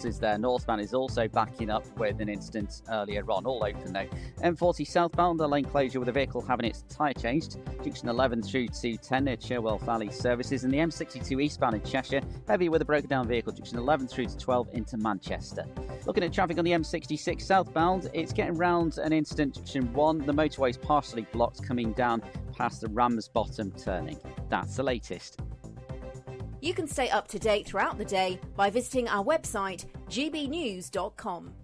Is there. Northbound is also backing up with an incident earlier on, all open though. M40 southbound, the lane closure with a vehicle having its tyre changed. Junction 11 through to 10 near Cherwell Valley services. And the M62 eastbound in Cheshire, heavy with a broken down vehicle. Junction 11 through to 12 into Manchester. Looking at traffic on the M66 southbound, it's getting round an incident. Junction 1, the motorway is partially blocked coming down past the Ramsbottom turning. That's the latest. You can stay up to date throughout the day by visiting our website, gbnews.com.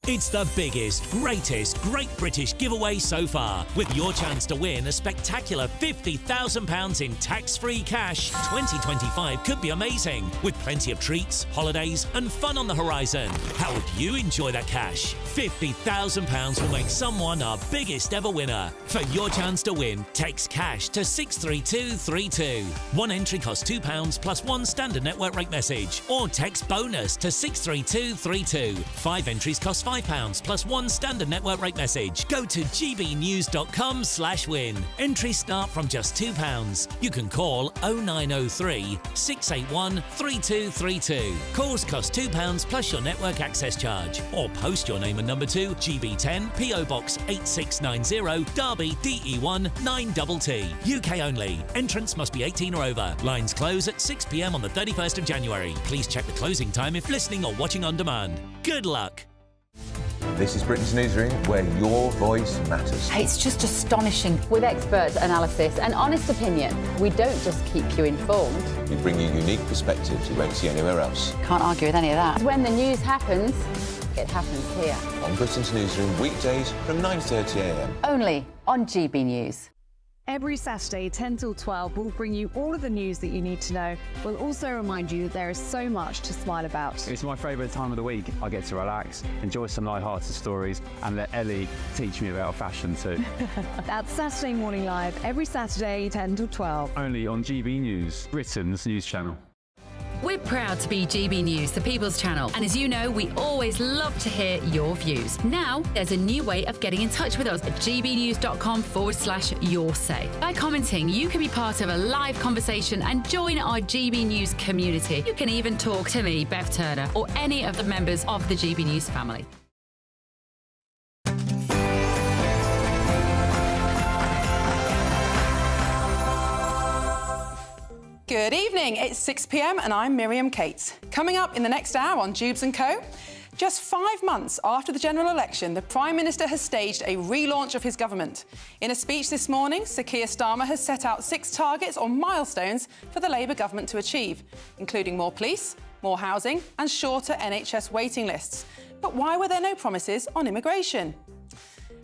It's the biggest, greatest Great British giveaway so far, with your chance to win a spectacular £50,000 in tax-free cash. 2025 could be amazing, with plenty of treats, holidays and fun on the horizon. How would you enjoy that cash? £50,000 will make someone our biggest ever winner. For your chance to win, text cash to 63232. One entry costs £2 plus one standard network rate message, or text bonus to 63232. 5 entries cost £5 plus one standard network rate message. Go to gbnews.com/win. Entries start from just £2. You can call 0903 681 3232. Calls cost £2 plus your network access charge. Or post your name and number to GB10 PO Box 8690 Derby DE1 9TT. UK only. Entrance must be 18 or over. Lines close at 6 p.m. on the 31st of January. Please check the closing time if listening or watching on demand. Good luck. This is Britain's Newsroom, where your voice matters. It's just astonishing. With expert analysis and honest opinion, we don't just keep you informed. We bring you unique perspectives you won't see anywhere else. Can't argue with any of that. When the news happens, it happens here. On Britain's Newsroom, weekdays from 9:30 a.m. Only on GB News. Every Saturday, 10 till 12, we'll bring you all of the news that you need to know. We'll also remind you that there is so much to smile about. It's my favourite time of the week. I get to relax, enjoy some light-hearted stories, and let Ellie teach me about fashion too. That's Saturday Morning Live, every Saturday, 10 till 12. Only on GB News, Britain's news channel. We're proud to be GB News, the People's Channel. And as you know, we always love to hear your views. Now, there's a new way of getting in touch with us at gbnews.com/your say. By commenting, you can be part of a live conversation and join our GB News community. You can even talk to me, Bev Turner, or any of the members of the GB News family. Good evening, it's 6 p.m. and I'm Miriam Cates. Coming up in the next hour on Dewbs & Co. Just 5 months after the general election, the Prime Minister has staged a relaunch of his government. In a speech this morning, Sir Keir Starmer has set out 6 targets or milestones for the Labour government to achieve, including more police, more housing and shorter NHS waiting lists. But why were there no promises on immigration?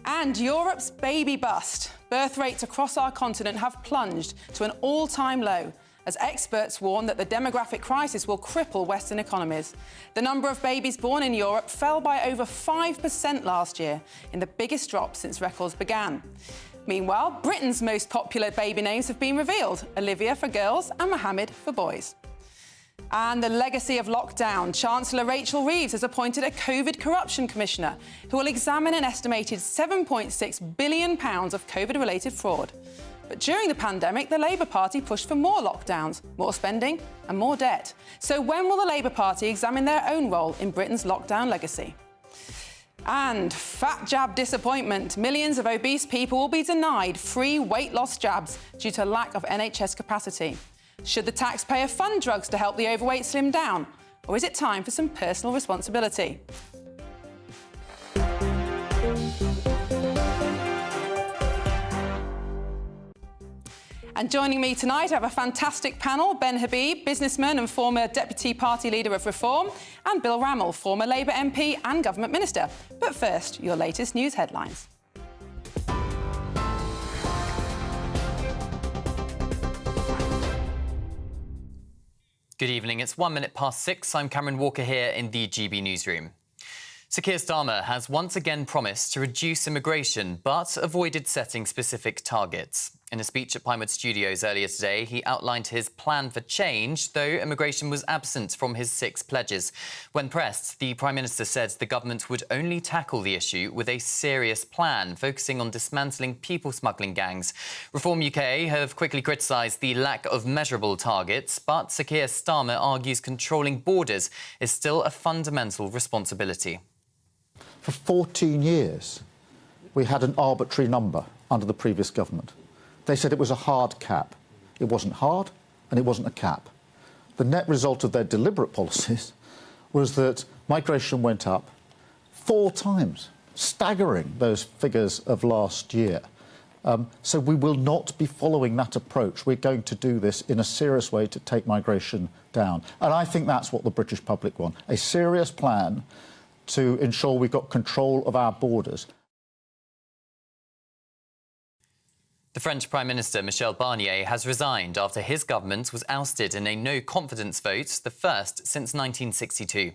And Europe's baby bust. Birth rates across our continent have plunged to an all-time low, as experts warn that the demographic crisis will cripple Western economies. The number of babies born in Europe fell by over 5% last year, in the biggest drop since records began. Meanwhile, Britain's most popular baby names have been revealed: Olivia for girls and Mohammed for boys. And the legacy of lockdown. Chancellor Rachel Reeves has appointed a COVID corruption commissioner who will examine an estimated £7.6 billion of COVID-related fraud. But during the pandemic, the Labour Party pushed for more lockdowns, more spending and more debt. So when will the Labour Party examine their own role in Britain's lockdown legacy? And fat jab disappointment. Millions of obese people will be denied free weight loss jabs due to lack of NHS capacity. Should the taxpayer fund drugs to help the overweight slim down? Or is it time for some personal responsibility? And joining me tonight, I have a fantastic panel: Ben Habib, businessman and former Deputy Party Leader of Reform, and Bill Rammell, former Labour MP and Government Minister. But first, your latest news headlines. Good evening. It's 1 minute past 6. I'm Cameron Walker here in the GB Newsroom. Sir Keir Starmer has once again promised to reduce immigration, but avoided setting specific targets. In a speech at Pinewood Studios earlier today, he outlined his plan for change, though immigration was absent from his 6 pledges. When pressed, the Prime Minister said the government would only tackle the issue with a serious plan, focusing on dismantling people smuggling gangs. Reform UK have quickly criticised the lack of measurable targets, but Sir Keir Starmer argues controlling borders is still a fundamental responsibility. For 14 years, we had an arbitrary number under the previous government. They said it was a hard cap. It wasn't hard and it wasn't a cap. The net result of their deliberate policies was that migration went up 4 times, staggering those figures of last year. So we will not be following that approach. We're going to do this in a serious way to take migration down. And I think that's what the British public want, a serious plan to ensure we've got control of our borders. The French Prime Minister Michel Barnier has resigned after his government was ousted in a no-confidence vote, the first since 1962.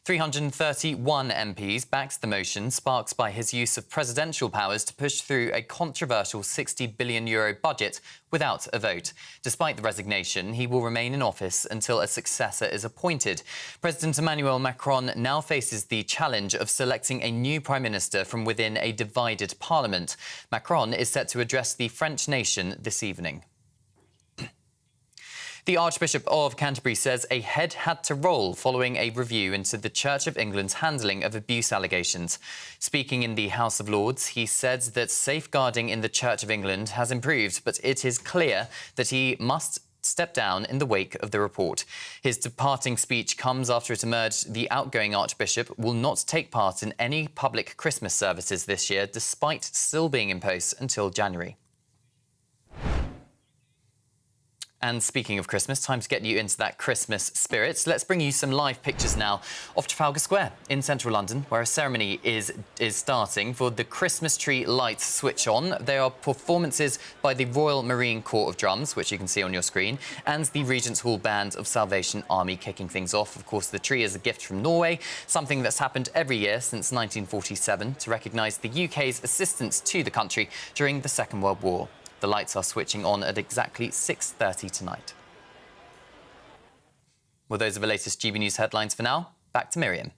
331 MPs backed the motion, sparked by his use of presidential powers to push through a controversial €60 billion budget without a vote. Despite the resignation, he will remain in office until a successor is appointed. President Emmanuel Macron now faces the challenge of selecting a new Prime Minister from within a divided parliament. Macron is set to address the French nation this evening. The Archbishop of Canterbury says a head had to roll following a review into the Church of England's handling of abuse allegations. Speaking in the House of Lords, he said that safeguarding in the Church of England has improved, but it is clear that he must step down in the wake of the report. His departing speech comes after it emerged the outgoing Archbishop will not take part in any public Christmas services this year, despite still being in post until January. And speaking of Christmas, time to get you into that Christmas spirit. Let's bring you some live pictures now of Trafalgar Square in central London, where a ceremony is starting for the Christmas tree lights switch on. There are performances by the Royal Marine Corps of Drums, which you can see on your screen, and the Regent's Hall Band of Salvation Army kicking things off. Of course, the tree is a gift from Norway, something that's happened every year since 1947 to recognise the UK's assistance to the country during the Second World War. The lights are switching on at exactly 6:30 tonight. Well, those are the latest GB News headlines for now. Back to Miriam.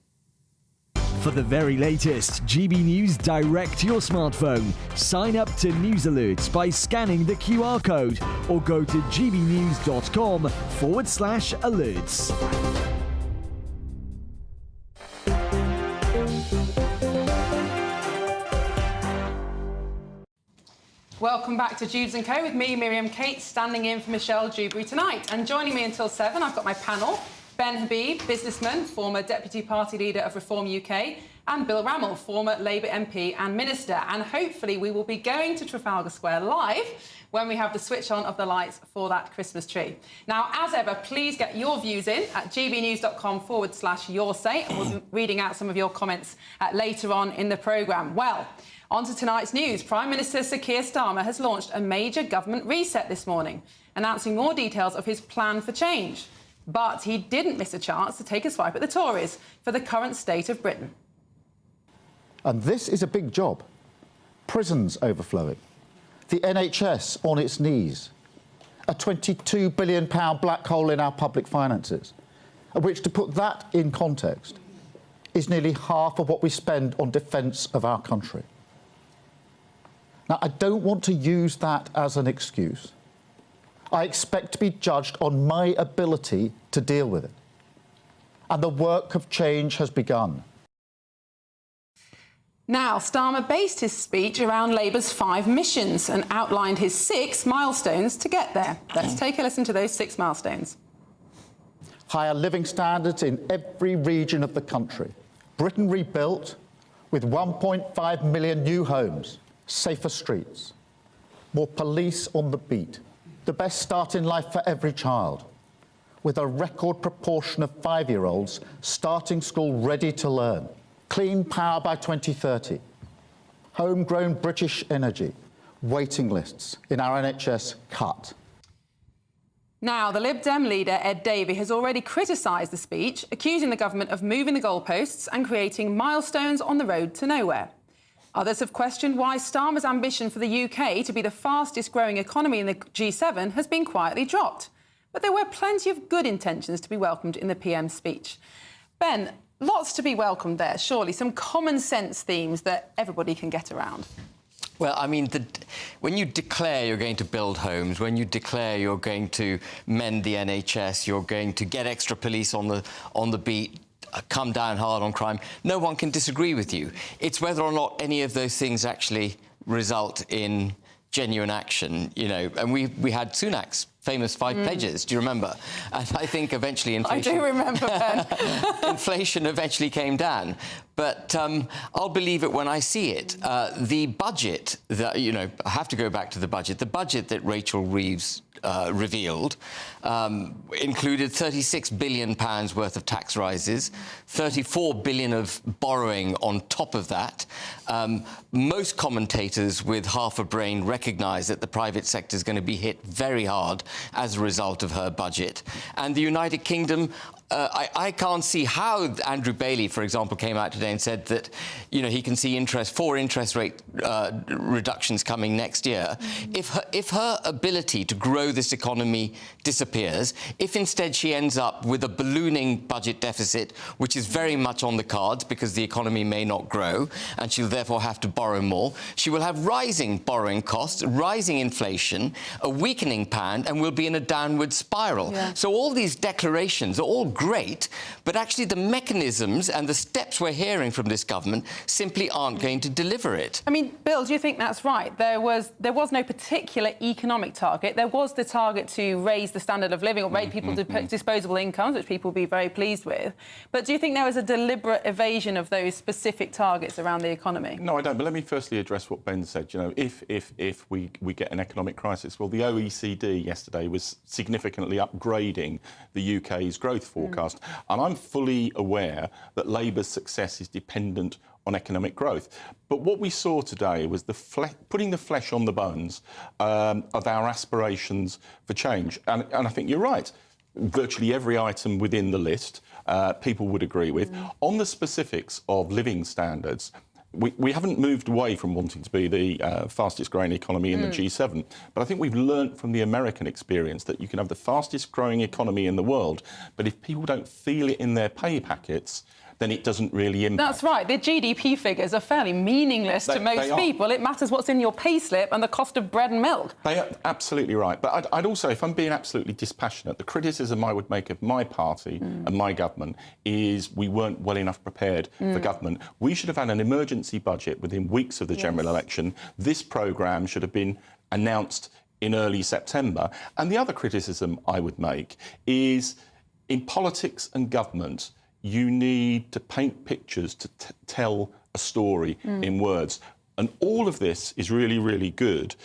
For the very latest GB News direct to your smartphone, sign up to News Alerts by scanning the QR code or go to gbnews.com/alerts. Welcome back to Dewbs & Co with me, Miriam Cates, standing in for Michelle Dewberry tonight. And joining me until 7, I've got my panel, Ben Habib, businessman, former Deputy Party Leader of Reform UK, and Bill Rammell, former Labour MP and Minister. And hopefully we will be going to Trafalgar Square live when we have the switch on of the lights for that Christmas tree. Now, as ever, please get your views in at gbnews.com/yoursay, and we'll be reading out some of your comments later on in the programme. Well, on to tonight's news. Prime Minister Sir Keir Starmer has launched a major government reset this morning, announcing more details of his plan for change. But he didn't miss a chance to take a swipe at the Tories for the current state of Britain. And this is a big job. Prisons overflowing, the NHS on its knees, a £22 billion black hole in our public finances, which, to put that in context, is nearly half of what we spend on defence of our country. Now, I don't want to use that as an excuse. I expect to be judged on my ability to deal with it. And the work of change has begun. Now, Starmer based his speech around Labour's 5 missions and outlined his 6 milestones to get there. Let's take a listen to those 6 milestones. Higher living standards in every region of the country. Britain rebuilt with 1.5 million new homes. Safer streets, more police on the beat, the best start in life for every child, with a record proportion of 5-year-olds starting school ready to learn, clean power by 2030, homegrown British energy, waiting lists in our NHS cut. Now, the Lib Dem leader, Ed Davey, has already criticised the speech, accusing the government of moving the goalposts and creating milestones on the road to nowhere. Others have questioned why Starmer's ambition for the UK to be the fastest growing economy in the G7 has been quietly dropped. But there were plenty of good intentions to be welcomed in the PM's speech. Ben, lots to be welcomed there, surely. Some common sense themes that everybody can get around. Well, I mean, when you declare you're going to build homes, when you declare you're going to mend the NHS, you're going to get extra police on the beat, come down hard on crime, no one can disagree with you. It's whether or not any of those things actually result in genuine action, you know. And we had Sunak's famous 5 pledges, do you remember? And I think eventually inflation... I do remember, Ben. Inflation eventually came down. But I'll believe it when I see it. The budget that, you know, I have to go back to the budget that Rachel Reeves revealed included £36 billion worth of tax rises, £34 billion of borrowing on top of that. Most commentators with half a brain recognise that the private sector is going to be hit very hard as a result of her budget. And the United Kingdom, I can't see how Andrew Bailey, for example, came out today and said that, you know, he can see 4 interest rate reductions coming next year. If her ability to grow this economy disappears, if instead she ends up with a ballooning budget deficit, which is very much on the cards because the economy may not grow and she'll therefore have to borrow more, she will have rising borrowing costs, rising inflation, a weakening pound, and we'll be in a downward spiral. Yeah. So all these declarations are all great, but actually the mechanisms and the steps we're hearing from this government simply aren't going to deliver it. I mean, Bill, do you think that's right? There was no particular economic target. There was the target to raise the standard of living or raise people's disposable incomes, which people will be very pleased with. But do you think there was a deliberate evasion of those specific targets around the economy? No, I don't. But let me firstly address what Ben said. You know, if we get an economic crisis, well, the OECD yesterday was significantly upgrading the UK's growth forecast. And I'm fully aware that Labour's success is dependent on economic growth. But what we saw today was putting the flesh on the bones of our aspirations for change. And I think you're right. Virtually every item within the list, people would agree with. On the specifics of living standards, we haven't moved away from wanting to be the fastest growing economy in the G7, but I think we've learnt from the American experience that you can have the fastest growing economy in the world, but if people don't feel it in their pay packets, then it doesn't really impact. That's right. The GDP figures are fairly meaningless to most people. It matters what's in your payslip and the cost of bread and milk. They are absolutely right. But I'd also, if I'm being absolutely dispassionate, the criticism I would make of my party and my government is we weren't well enough prepared for government. We should have had an emergency budget within weeks of the general election. This programme should have been announced in early September. And the other criticism I would make is in politics and government, you need to paint pictures to tell a story in words. And all of this is really, really good,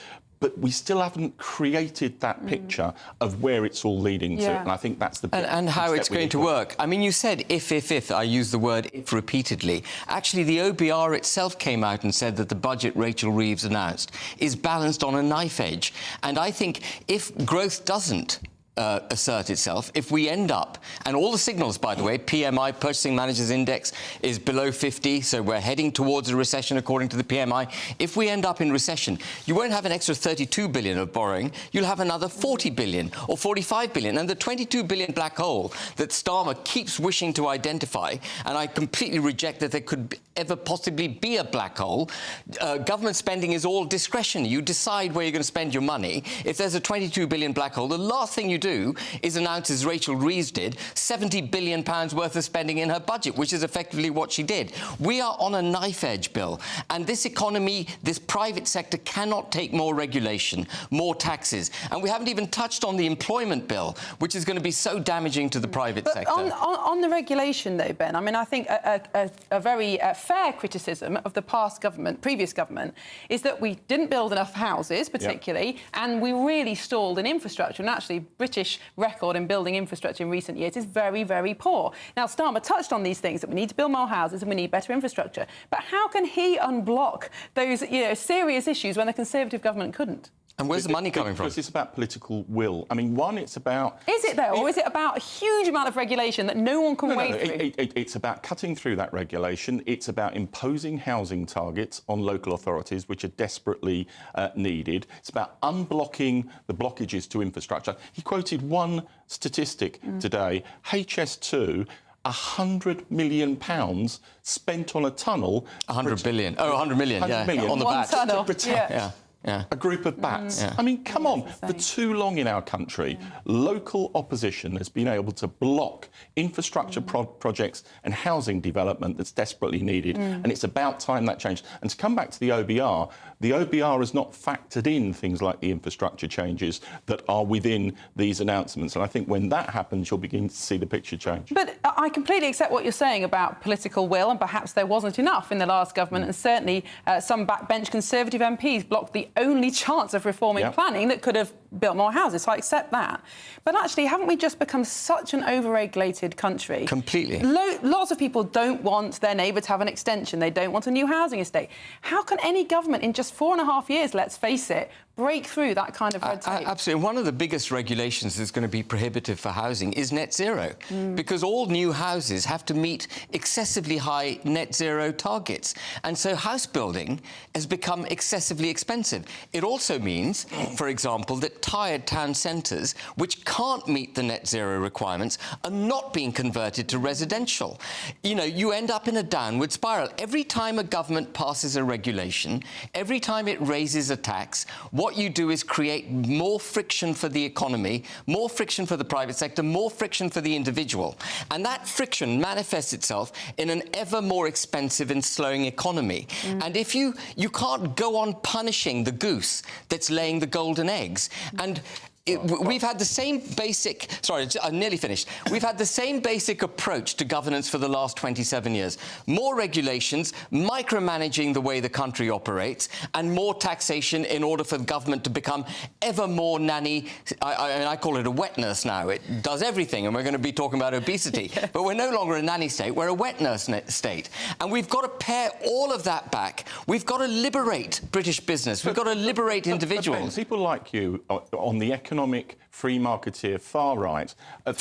but we still haven't created that picture of where it's all leading to. And I think that's the bit. And how it's going to work. I mean, you said if, I use the word if repeatedly. Actually, the OBR itself came out and said that the budget Rachel Reeves announced is balanced on a knife edge. And I think if growth doesn't assert itself, if we end up, and all the signals, by the way, PMI, Purchasing Managers Index, is below 50, so we're heading towards a recession according to the PMI. If we end up in recession, you won't have an extra 32 billion of borrowing, you'll have another 40 billion or 45 billion, and the 22 billion black hole that Starmer keeps wishing to identify, and I completely reject that there could ever possibly be a black hole. Government spending is all discretion. You decide where you're going to spend your money. If there's a 22 billion black hole, the last thing you do is announce, as Rachel Reeves did, £70 billion worth of spending in her budget, which is effectively what she did. We are on a knife edge, Bill, and this economy, this private sector cannot take more regulation, more taxes, and we haven't even touched on the employment bill, which is going to be so damaging to the private sector. On the regulation, though, Ben, I mean, I think a very fair criticism of the previous government, is that we didn't build enough houses, particularly, and we really stalled in infrastructure. And actually, British record in building infrastructure in recent years is very, very poor. Now, Starmer touched on these things, that we need to build more houses and we need better infrastructure. But how can he unblock those, serious issues when the Conservative government couldn't? And where's the money coming from? Because it's about political will. I mean, one, it's about... Is it, though? Or is it about a huge amount of regulation that no one can wade through? It's about cutting through that regulation. It's about imposing housing targets on local authorities, which are desperately needed. It's about unblocking the blockages to infrastructure. He quoted one statistic today. HS2... £100 million spent on a tunnel. 100 billion. Oh, 100 million, 100 million. On the back. To protect a group of bats. I mean, come on. For too long in our country, local opposition has been able to block infrastructure projects and housing development that's desperately needed. And it's about time that changed. And to come back to the OBR has not factored in things like the infrastructure changes that are within these announcements. And I think when that happens, you'll begin to see the picture change. But I completely accept what you're saying about political will, and perhaps there wasn't enough in the last government, and certainly some backbench Conservative MPs blocked the only chance of reforming planning that could have built more houses, so I accept that. But actually, haven't we just become such an over-regulated country? Completely. Lots of people don't want their neighbour to have an extension. They don't want a new housing estate. How can any government in just 4.5 years, let's face it, break through that kind of red tape? Absolutely. One of the biggest regulations that's going to be prohibitive for housing is net zero, because all new houses have to meet excessively high net zero targets. And so house building has become excessively expensive. It also means, for example, that tired town centres, which can't meet the net zero requirements, are not being converted to residential. You know, you end up in a downward spiral. Every time a government passes a regulation, every time it raises a tax, what you do is create more friction for the economy, more friction for the private sector, more friction for the individual. And that friction manifests itself in an ever more expensive and slowing economy. And if you can't go on punishing the goose that's laying the golden eggs. And we've had the same basic... Sorry, I'm nearly finished. We've had the same basic approach to governance for the last 27 years. More regulations, micromanaging the way the country operates, and more taxation in order for the government to become ever more nanny... I call it a wet nurse now. It does everything, and we're going to be talking about obesity. But we're no longer a nanny state, we're a wet nurse state. And we've got to pare all of that back. We've got to liberate British business. We've got to liberate individuals. People like you on the economic free marketeer far right have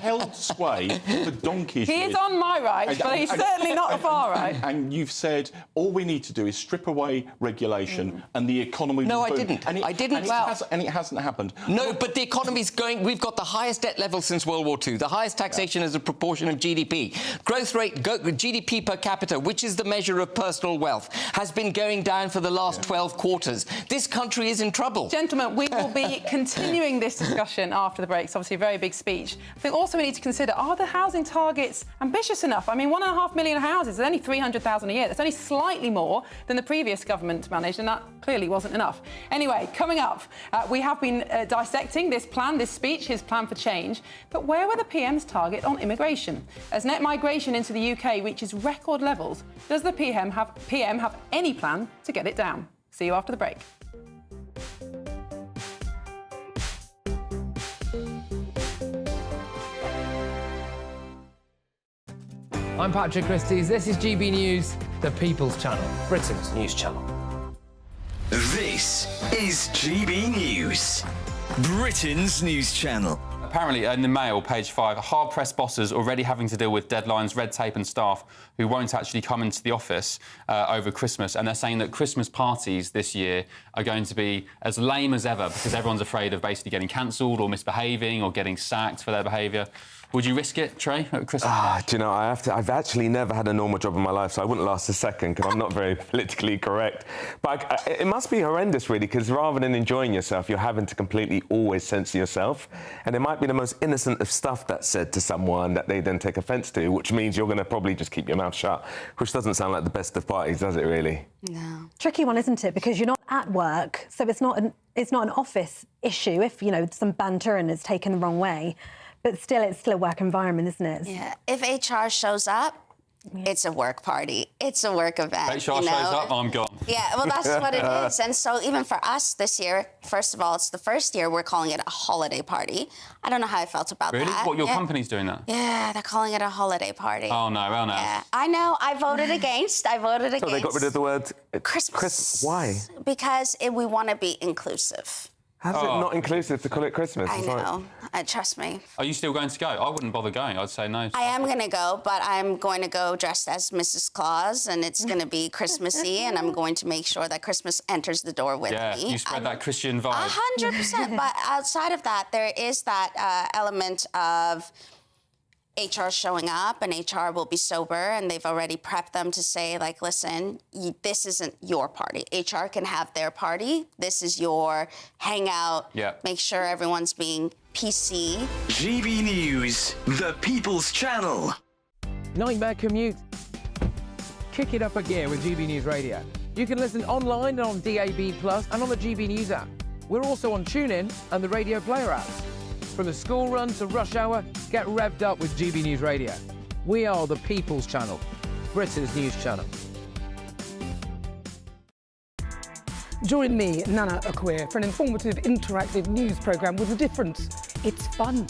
held sway for donkey's years. He is on my right, but he's certainly not the far right. And you've said all we need to do is strip away regulation and the economy will boom. I didn't. And it hasn't happened. No, but the economy's going... We've got the highest debt level since World War II, the highest taxation as a proportion of GDP. Growth rate, GDP per capita, which is the measure of personal wealth, has been going down for the last 12 quarters. This country is in trouble. Gentlemen, we will be continuing this discussion after the break. It's obviously a very big speech. I think also we need to consider, are the housing targets ambitious enough? I mean, 1.5 million houses, there's only 300,000 a year. That's only slightly more than the previous government managed, and that clearly wasn't enough. Anyway, coming up, we have been dissecting this plan, this speech, his plan for change. But where were the PM's target on immigration? As net migration into the UK reaches record levels, does the PM have any plan to get it down? See you after the break. I'm Patrick Christie's. This is GB News, the People's Channel, Britain's news channel. This is GB News, Britain's news channel. Apparently, in the Mail, page 5, hard-pressed bosses already having to deal with deadlines, red tape and staff who won't actually come into the office over Christmas. And they're saying that Christmas parties this year are going to be as lame as ever because everyone's afraid of basically getting cancelled or misbehaving or getting sacked for their behaviour. Would you risk it, Trey, at Christmas? Do you know, I've actually never had a normal job in my life, so I wouldn't last a second because I'm not very politically correct. But it must be horrendous, really, because rather than enjoying yourself, you're having to completely always censor yourself. And it might be the most innocent of stuff that's said to someone that they then take offence to, which means you're going to probably just keep your mouth shut, which doesn't sound like the best of parties, does it, really? No. Tricky one, isn't it? Because you're not at work, so it's not an office issue if, you know, some banter and it's taken the wrong way. But still, it's still a work environment, isn't it? Yeah. If HR shows up, It's a work party. It's a work event. HR shows up, I'm gone. Yeah, well, that's what it is. And so even for us this year, first of all, it's the first year we're calling it a holiday party. I don't know how I felt about that. Really? What, your company's doing that? Yeah, they're calling it a holiday party. Oh, no, oh, no. Yeah, I know. I voted against. So they got rid of the word Christmas. Why? Because we want to be inclusive. How's it not inclusive to call it Christmas? I know. Trust me. Are you still going to go? I wouldn't bother going. I'd say no. I am going to go, but I'm going to go dressed as Mrs. Claus, and it's going to be Christmassy, and I'm going to make sure that Christmas enters the door with me. Yeah, you spread that Christian vibe. 100%. But outside of that, there is that element of HR showing up, and HR will be sober, and they've already prepped them to say, like, listen, this isn't your party. HR can have their party. This is your hangout. Yeah. Make sure everyone's being PC. GB News, the People's Channel. Nightmare commute? Kick it up a gear with GB News Radio. You can listen online and on DAB+ and on the GB News app. We're also on TuneIn and the Radio Player apps. From the school run to rush hour, get revved up with GB News Radio. We are the People's Channel, Britain's news channel. Join me, Nana Akweer, for an informative, interactive news programme with a difference. It's fun.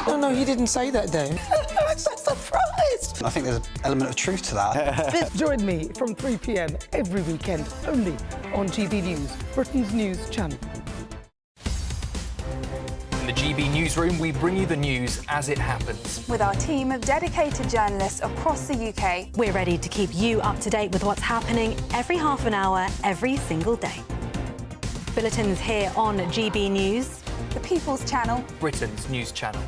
No, he didn't say that, Dave. I'm so surprised. I think there's an element of truth to that. Join me from 3 p.m. every weekend, only on GB News, Britain's news channel. In the GB Newsroom, we bring you the news as it happens. With our team of dedicated journalists across the UK, we're ready to keep you up to date with what's happening every half an hour, every single day. Bulletins here on GB News. The People's Channel, Britain's news channel.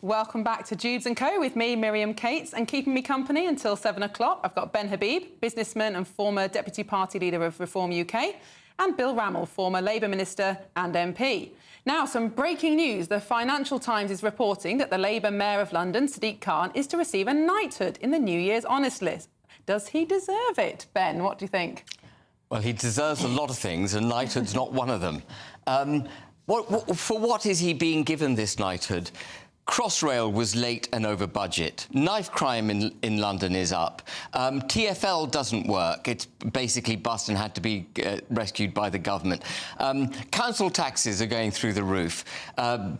Welcome back to Dewbs & Co. with me, Miriam Cates, and keeping me company until 7 o'clock, I've got Ben Habib, businessman and former Deputy Party Leader of Reform UK, and Bill Rammell, former Labour Minister and MP. Now, some breaking news. The Financial Times is reporting that the Labour Mayor of London, Sadiq Khan, is to receive a knighthood in the New Year's Honours List. Does he deserve it? Ben, what do you think? Well, he deserves a lot of things, and knighthood's not one of them. For what is he being given this knighthood? Crossrail was late and over budget. Knife crime in London is up. TfL doesn't work. It's basically bust and had to be rescued by the government. Council taxes are going through the roof.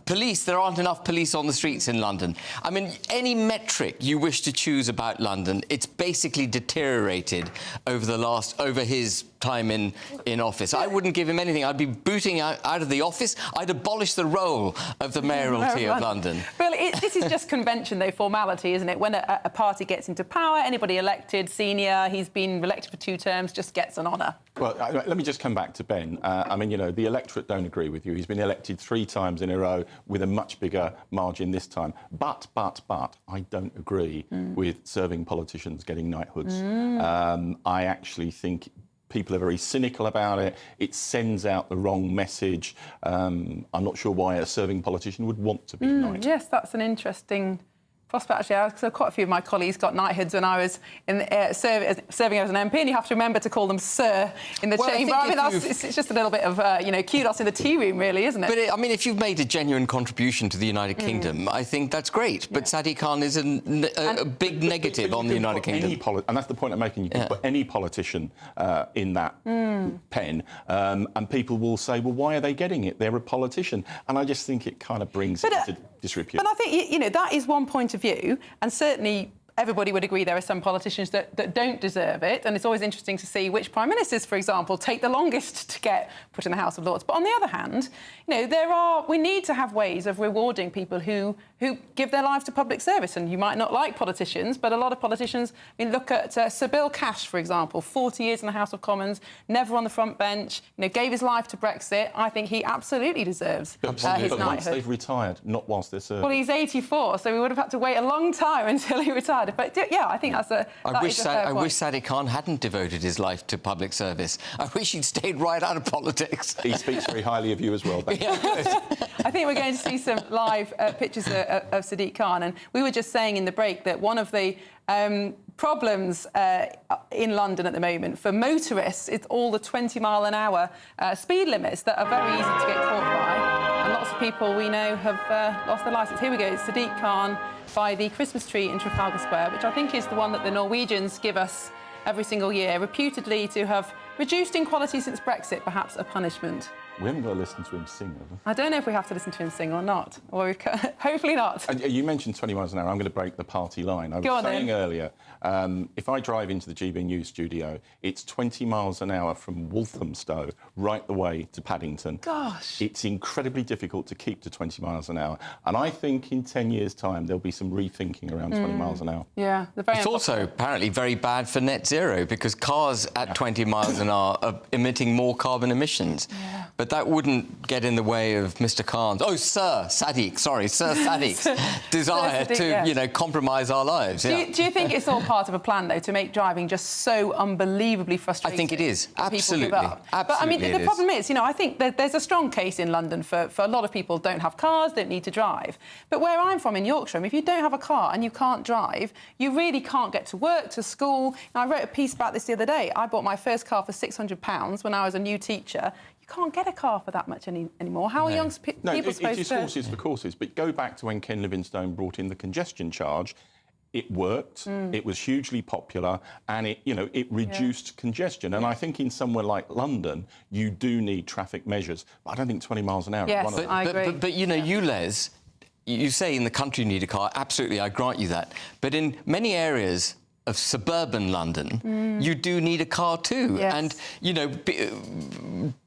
Police, there aren't enough police on the streets in London. I mean, any metric you wish to choose about London, it's basically deteriorated over his time in office. I wouldn't give him anything. I'd be booting out of the office. I'd abolish the role of the mayoralty of London. Bill, this is just convention, though, formality, isn't it? When a party gets into power, anybody elected, senior, he's been elected for 2 terms, just gets an honour. Well, let me just come back to Ben. I mean, you know, the electorate don't agree with you. He's been elected 3 times in a row with a much bigger margin this time. But, I don't agree with serving politicians getting knighthoods. I actually think people are very cynical about it. It sends out the wrong message. I'm not sure why a serving politician would want to be knighted. Yes, that's an interesting prospect, actually. So quite a few of my colleagues got knighthoods when I was serving as an MP, and you have to remember to call them sir in the chamber. I mean, it's just a little bit of, kudos in the tea room, really, isn't it? But, I mean, if you've made a genuine contribution to the United Kingdom, I think that's great. But Sadiq Khan is a big negative on the United Kingdom. And that's the point I'm making. You can put any politician in that pen, and people will say, well, why are they getting it? They're a politician. And I just think it kind of brings it into disrepute. But I think, that is one point of view, and certainly everybody would agree there are some politicians that don't deserve it, and it's always interesting to see which prime ministers, for example, take the longest to get put in the House of Lords. But on the other hand, we need to have ways of rewarding people who give their lives to public service. And you might not like politicians, but a lot of politicians, look at Sir Bill Cash, for example, 40 years in the House of Commons, never on the front bench, gave his life to Brexit. I think he absolutely deserves his knighthood. Once they've retired, not whilst they're serving. Well, he's 84, so we would have had to wait a long time until he retired. But yeah, I think that's a I wish Sadiq Khan hadn't devoted his life to public service. I wish he'd stayed right out of politics. He speaks very highly of you as well. I think we're going to see some live pictures of Sadiq Khan, and we were just saying in the break that one of the problems in London at the moment. For motorists, it's all the 20-mile-an-hour speed limits that are very easy to get caught by. And lots of people we know have lost their licence. Here we go, it's Sadiq Khan by the Christmas tree in Trafalgar Square, which I think is the one that the Norwegians give us every single year, reputedly to have reduced in quality since Brexit, perhaps a punishment. We haven't got to listen to him sing, have we? I don't know if we have to listen to him sing or not. Or hopefully not. You mentioned 20 miles an hour. I'm going to break the party line. I was saying earlier, if I drive into the GBNews studio, it's 20 miles an hour from Walthamstow right the way to Paddington. Gosh. It's incredibly difficult to keep to 20 miles an hour. And I think in 10 years' time, there'll be some rethinking around 20 miles an hour. Yeah. It's also apparently very bad for net zero because cars at 20 miles an hour are emitting more carbon emissions. Yeah. But that wouldn't get in the way of Mr. Khan's, Sir Sadiq's desire to, compromise our lives. Do you think it's all part of a plan, though, to make driving just so unbelievably frustrating? I think it is. Absolutely. People give up? But, I mean, the problem is, I think that there's a strong case in London for a lot of people don't have cars, don't need to drive. But where I'm from, in Yorkshire, if you don't have a car and you can't drive, you really can't get to work, to school. And I wrote a piece about this the other day. I bought my first car for £600 when I was a new teacher. You can't get a car for that much anymore. How are young people supposed to... it is horses for courses. But go back to when Ken Livingstone brought in the congestion charge. It worked. It was hugely popular, and it reduced congestion. And I think in somewhere like London, you do need traffic measures. But I don't think 20 miles an hour is one of them. I agree. But you, Les, you say in the country you need a car. Absolutely, I grant you that. But in many areas of suburban London, you do need a car too. Yes. And,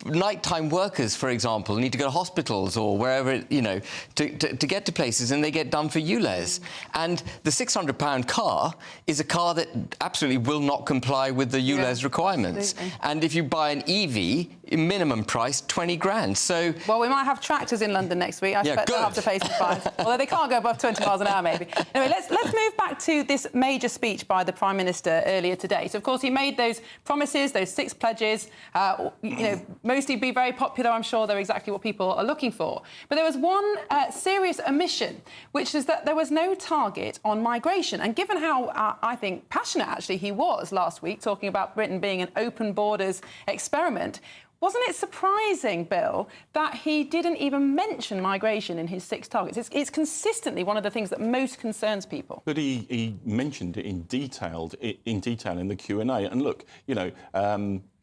nighttime workers, for example, need to go to hospitals or wherever, to get to places, and they get done for ULEZ. And the £600 car is a car that absolutely will not comply with the ULEZ requirements. Absolutely. And if you buy an EV, minimum price, 20 grand. So... Well, we might have tractors in London next week. I expect they'll have to pay some fines. Although they can't go above 20 miles an hour, maybe. Anyway, let's move back to this major speech by the Prime Minister earlier today. So, of course, he made those promises, those 6 pledges, mostly be very popular. I'm sure they're exactly what people are looking for. But there was one serious omission, which is that there was no target on migration. And given how, I think, passionate, actually, he was last week, talking about Britain being an open borders experiment, wasn't it surprising, Bill, that he didn't even mention migration in his 6 targets? It's consistently one of the things that most concerns people. But he mentioned it in detail in the Q&A. And look,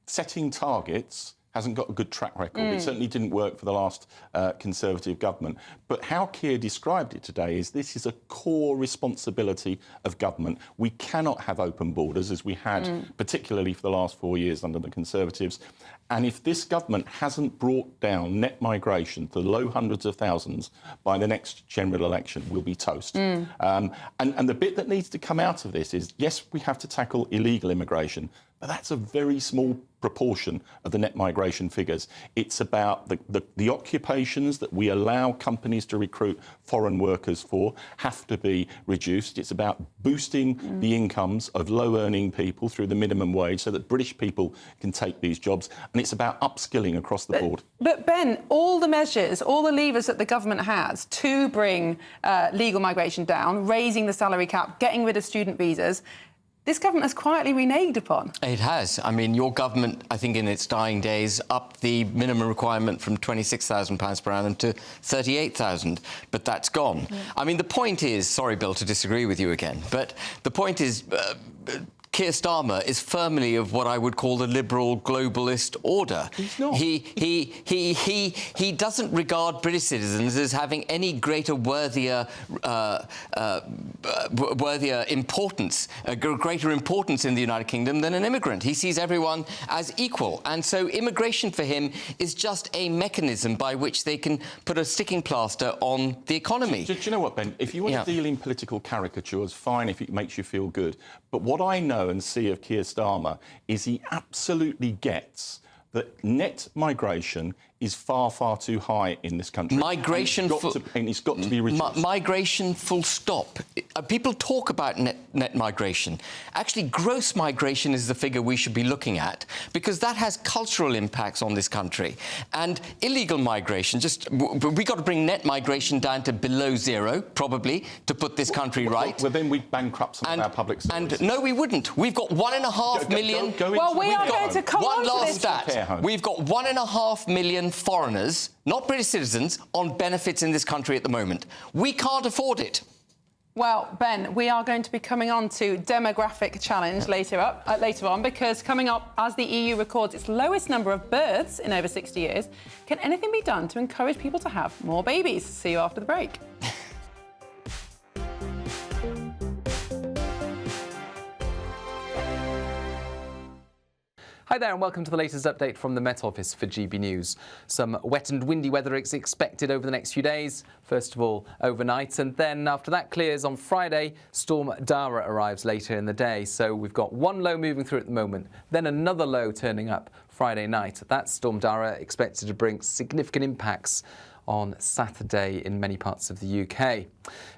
setting targets hasn't got a good track record. It certainly didn't work for the last Conservative government. But how Keir described it today is this is a core responsibility of government. We cannot have open borders, as we had, particularly for the last 4 years under the Conservatives. And if this government hasn't brought down net migration to low hundreds of thousands by the next general election, we'll be toast. And the bit that needs to come out of this is, yes, we have to tackle illegal immigration, but that's a very small proportion of the net migration figures. It's about the occupations that we allow companies to recruit foreign workers for have to be reduced. It's about boosting the incomes of low-earning people through the minimum wage so that British people can take these jobs. And it's about upskilling across the board. But, Ben, all the measures, all the levers that the government has to bring legal migration down, raising the salary cap, getting rid of student visas, this government has quietly reneged upon. It has. I mean, your government, I think in its dying days, upped the minimum requirement from £26,000 per annum to £38,000, but that's gone. I mean, the point is, sorry, Bill, to disagree with you again, but the point is... Keir Starmer is firmly of what I would call the liberal globalist order. He's not. He doesn't regard British citizens as having any worthier importance, greater importance in the United Kingdom than an immigrant. He sees everyone as equal. And so immigration for him is just a mechanism by which they can put a sticking plaster on the economy. Do you know what, Ben? If you want to deal in political caricatures, fine if it makes you feel good. But what I know and see of Keir Starmer is he absolutely gets that net migration is far, far too high in this country. Migration, and it's got to be reduced. Migration, full stop. People talk about net migration. Actually, gross migration is the figure we should be looking at, because that has cultural impacts on this country. And illegal migration, we got to bring net migration down to below zero, probably, to put this country right. Well, then we'd bankrupt some of our public services. And no, we wouldn't. We've got 1.5 million... Well, we are going to come on One to last this. stat. We've got 1.5 million foreigners, not British citizens, on benefits in this country at the moment. We can't afford it. Well, Ben, we are going to be coming on to demographic challenge later on, because coming up, as the EU records its lowest number of births in over 60 years, can anything be done to encourage people to have more babies? See you after the break. Hi there and welcome to the latest update from the Met Office for GB News. Some wet and windy weather is expected over the next few days. First of all, overnight, and then after that clears on Friday, Storm Dara arrives later in the day. So we've got one low moving through at the moment, then another low turning up Friday night. That Storm Dara expected to bring significant impacts on Saturday in many parts of the UK.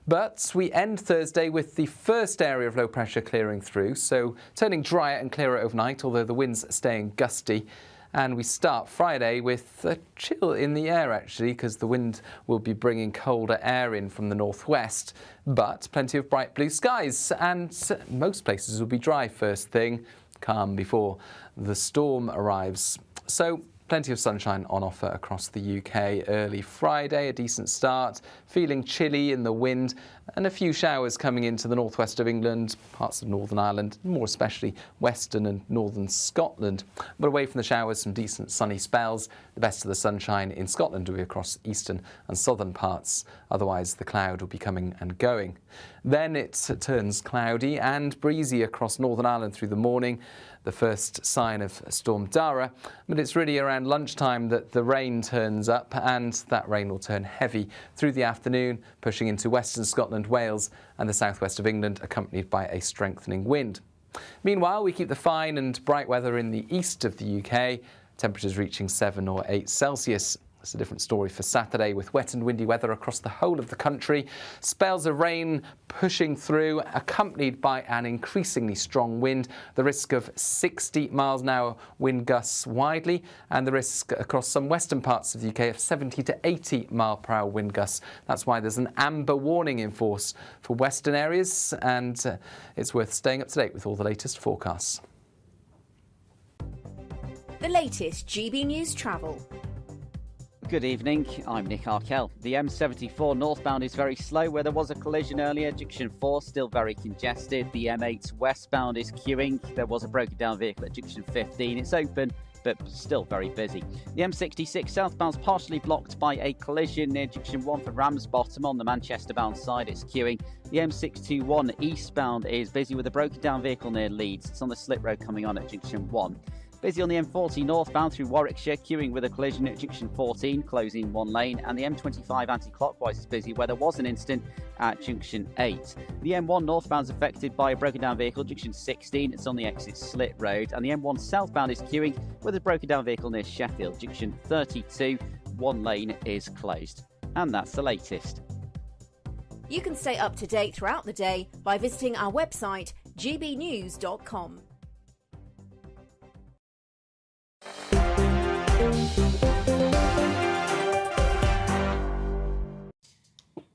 But we end Thursday with the first area of low pressure clearing through, so turning drier and clearer overnight, although the winds staying gusty. And we start Friday with a chill in the air, actually, because the wind will be bringing colder air in from the northwest, but plenty of bright blue skies, and most places will be dry first thing, calm before the storm arrives. So plenty of sunshine on offer across the UK early Friday, a decent start, feeling chilly in the wind, and a few showers coming into the northwest of England, parts of Northern Ireland, more especially western and northern Scotland. But away from the showers, some decent sunny spells. The best of the sunshine in Scotland will be across eastern and southern parts. Otherwise, the cloud will be coming and going. Then it turns cloudy and breezy across Northern Ireland through the morning, the first sign of Storm Dara, but it's really around lunchtime that the rain turns up, and that rain will turn heavy through the afternoon, pushing into western Scotland, Wales and the southwest of England, accompanied by a strengthening wind. Meanwhile, we keep the fine and bright weather in the east of the UK, temperatures reaching 7 or 8 Celsius. It's a different story for Saturday, with wet and windy weather across the whole of the country. Spells of rain pushing through, accompanied by an increasingly strong wind. The risk of 60 miles an hour wind gusts widely, and the risk across some western parts of the UK of 70 to 80 mile per hour wind gusts. That's why there's an amber warning in force for western areas, and it's worth staying up to date with all the latest forecasts. The latest GB News travel. Good evening, I'm Nick Arkell. The M74 northbound is very slow where there was a collision earlier. Junction 4 still very congested. The M8 westbound is queuing. There was a broken down vehicle at Junction 15. It's open, but still very busy. The M66 southbound is partially blocked by a collision near Junction 1 for Ramsbottom on the Manchester bound side. It's queuing. The M621 eastbound is busy with a broken down vehicle near Leeds. It's on the slip road coming on at Junction 1. Busy on the M40 northbound through Warwickshire, queuing with a collision at Junction 14, closing one lane, and the M25 anti-clockwise is busy where there was an incident at Junction 8. The M1 northbound is affected by a broken down vehicle at Junction 16, it's on the exit Slit Road, and the M1 southbound is queuing with a broken down vehicle near Sheffield. Junction 32, one lane is closed. And that's the latest. You can stay up to date throughout the day by visiting our website, gbnews.com.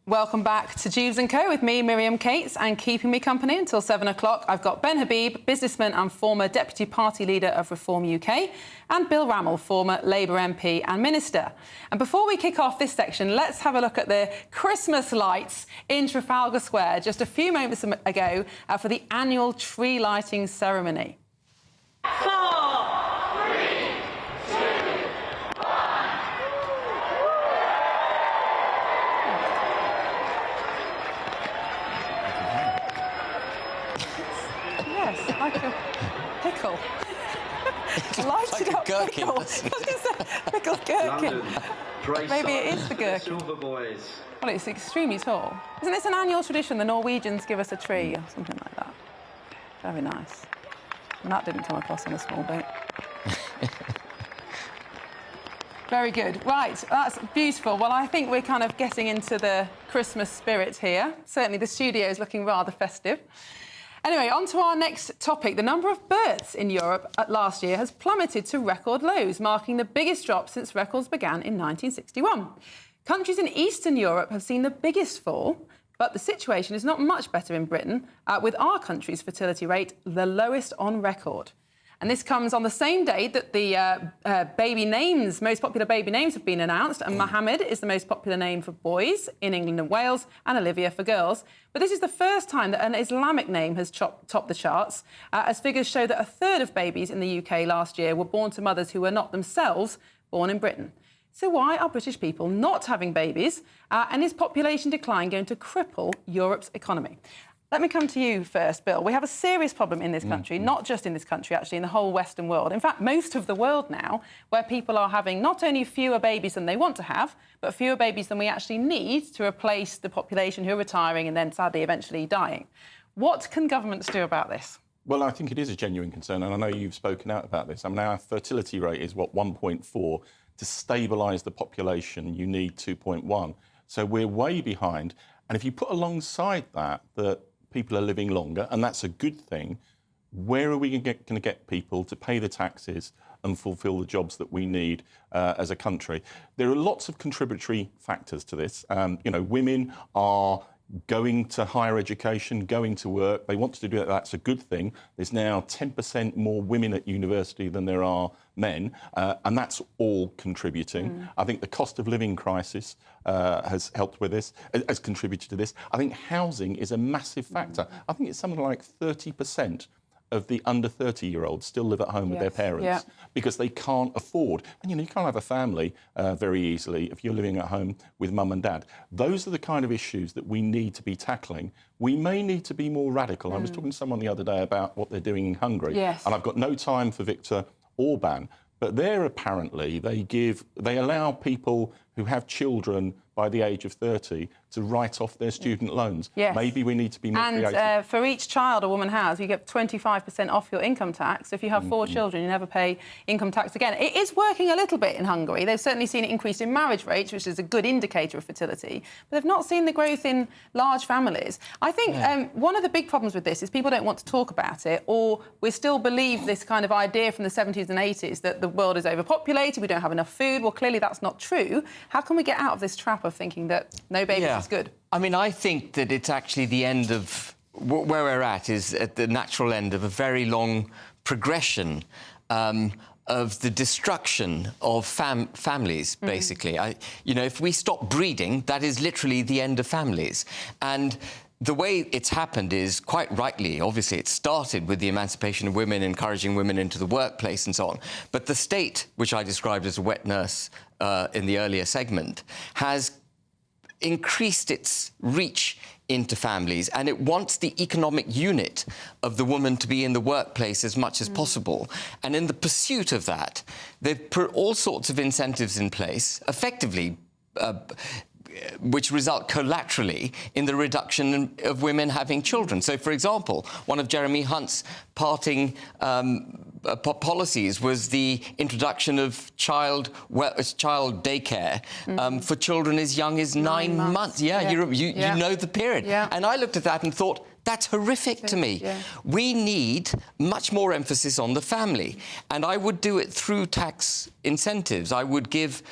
Welcome back to Dewbs & Co with me, Miriam Cates, and keeping me company until 7 o'clock, I've got Ben Habib, businessman and former Deputy Party Leader of Reform UK, and Bill Rammell, former Labour MP and Minister. And before we kick off this section, let's have a look at the Christmas lights in Trafalgar Square just a few moments ago for the annual tree lighting ceremony. 4, 3, 2, 1. Yes, like a pickle. Like a gherkin. Pickle. I was going to say pickled gherkin. Maybe it is the gherkin. Well, it's extremely tall. Isn't this an annual tradition? The Norwegians give us a tree or something like that. Very nice. And that didn't come across on a small boat. Very good. Right, that's beautiful. Well, I think we're kind of getting into the Christmas spirit here. Certainly the studio is looking rather festive. Anyway, on to our next topic. The number of births in Europe last year has plummeted to record lows, marking the biggest drop since records began in 1961. Countries in Eastern Europe have seen the biggest fall, but the situation is not much better in Britain, with our country's fertility rate the lowest on record. And this comes on the same day that the most popular baby names have been announced, and Mohammed is the most popular name for boys in England and Wales, and Olivia for girls. But this is the first time that an Islamic name has topped the charts, as figures show that a third of babies in the UK last year were born to mothers who were not themselves born in Britain. So why are British people not having babies, and is population decline going to cripple Europe's economy? Let me come to you first, Bill. We have a serious problem in this country, not just in this country, actually, in the whole Western world. In fact, most of the world now, where people are having not only fewer babies than they want to have, but fewer babies than we actually need to replace the population who are retiring and then, sadly, eventually dying. What can governments do about this? Well, I think it is a genuine concern, and I know you've spoken out about this. I mean, our fertility rate is, 1.4. To stabilise the population, you need 2.1. So we're way behind. And if you put alongside that people are living longer, and that's a good thing, where are we going to get people to pay the taxes and fulfil the jobs that we need as a country? There are lots of contributory factors to this. Women are going to higher education, going to work. They want to do that. That's a good thing. There's now 10% more women at university than there are men, and that's all contributing. I think the cost of living crisis has helped with this, has contributed to this. I think housing is a massive factor. I think it's something like 30% of the under 30-year-olds still live at home with their parents because they can't afford. And, you can't have a family very easily if you're living at home with mum and dad. Those are the kind of issues that we need to be tackling. We may need to be more radical. I was talking to someone the other day about what they're doing in Hungary. And I've got no time for Viktor Orban, but there apparently they allow people who have children by the age of 30 to write off their student loans. Maybe we need to be more creative. And for each child a woman has, you get 25% off your income tax. So if you have 4 children, you never pay income tax again. It is working a little bit in Hungary. They've certainly seen an increase in marriage rates, which is a good indicator of fertility, but they've not seen the growth in large families. I think one of the big problems with this is people don't want to talk about it, or we still believe this kind of idea from the 70s and 80s that the world is overpopulated, we don't have enough food. Well, clearly that's not true. How can we get out of this trap of thinking that no babies is good? I mean, I think that it's actually the end of... Where we're at is at the natural end of a very long progression of the destruction of families, basically. If we stop breeding, that is literally the end of families. And the way it's happened is, quite rightly, obviously, it started with the emancipation of women, encouraging women into the workplace and so on. But the state, which I described as a wet nurse in the earlier segment, has increased its reach into families, and it wants the economic unit of the woman to be in the workplace as much as possible. And in the pursuit of that, they've put all sorts of incentives in place, effectively which result collaterally in the reduction of women having children. So, for example, one of Jeremy Hunt's parting policies was the introduction of child daycare for children as young as 9 months. You know the period. And I looked at that and thought, that's horrific to me. We need much more emphasis on the family. And I would do it through tax incentives. I would give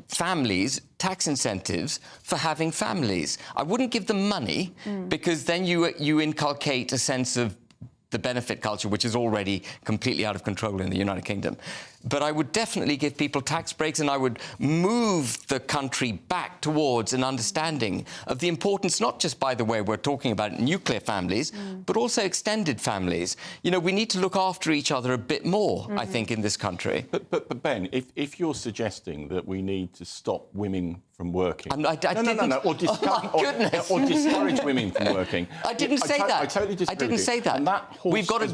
families tax incentives for having families. I wouldn't give them money because then you inculcate a sense of the benefit culture, which is already completely out of control in the United Kingdom. But I would definitely give people tax breaks, and I would move the country back towards an understanding of the importance, not just, by the way, we're talking about nuclear families, but also extended families. We need to look after each other a bit more, I think, in this country. But Ben, if you're suggesting that we need to stop women from working... No, or discourage women from working... I didn't say that. I totally disagree. I didn't say that. And that horse we've got to...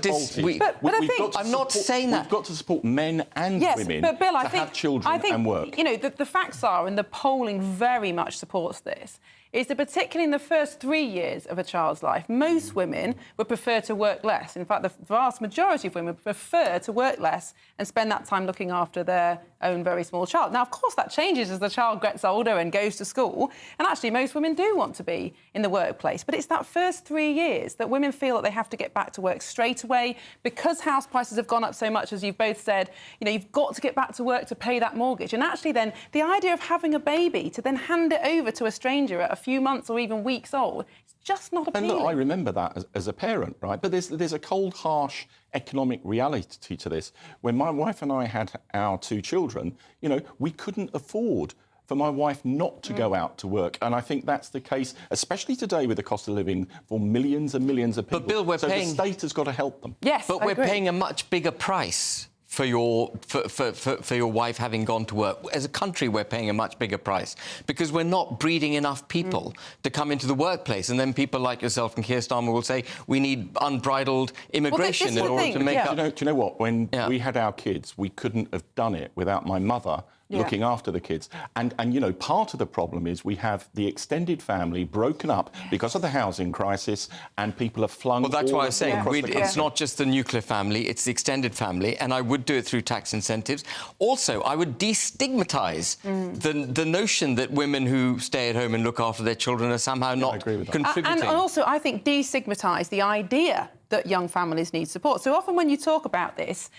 But I think... I'm not saying that. We've got to support men and women but Bill, to have children and work. The facts are, and the polling very much supports this, is that particularly in the first 3 years of a child's life, most women would prefer to work less. In fact, the vast majority of women prefer to work less and spend that time looking after their own very small child. Now, of course, that changes as the child gets older and goes to school. And actually, most women do want to be in the workplace. But it's that first 3 years that women feel that they have to get back to work straight away. Because house prices have gone up so much, as you've both said, you know, you've got to get back to work to pay that mortgage. And actually then, the idea of having a baby to then hand it over to a stranger at a few months or even weeks old, it's just not appealing. And look, I remember that as a parent, right? But there's a cold, harsh economic reality to this. When my wife and I had our 2 children, you know, we couldn't afford for my wife not to go out to work. And I think that's the case, especially today with the cost of living for millions and millions of people. But, Bill, the state has got to help them. Yes, but we're paying a much bigger price for your wife having gone to work. As a country, we're paying a much bigger price because we're not breeding enough people to come into the workplace. And then people like yourself and Keir Starmer will say, we need unbridled immigration in order to make up... Do you know what? When we had our kids, we couldn't have done it without my mother looking after the kids. And, you know, part of the problem is we have the extended family broken up because of the housing crisis and people are flung... Well, that's all why I'm saying it's the not just the nuclear family, it's the extended family, and I would do it through tax incentives. Also, I would destigmatise the notion that women who stay at home and look after their children are somehow not contributing. And also, I think, destigmatise the idea that young families need support. So often when you talk about this,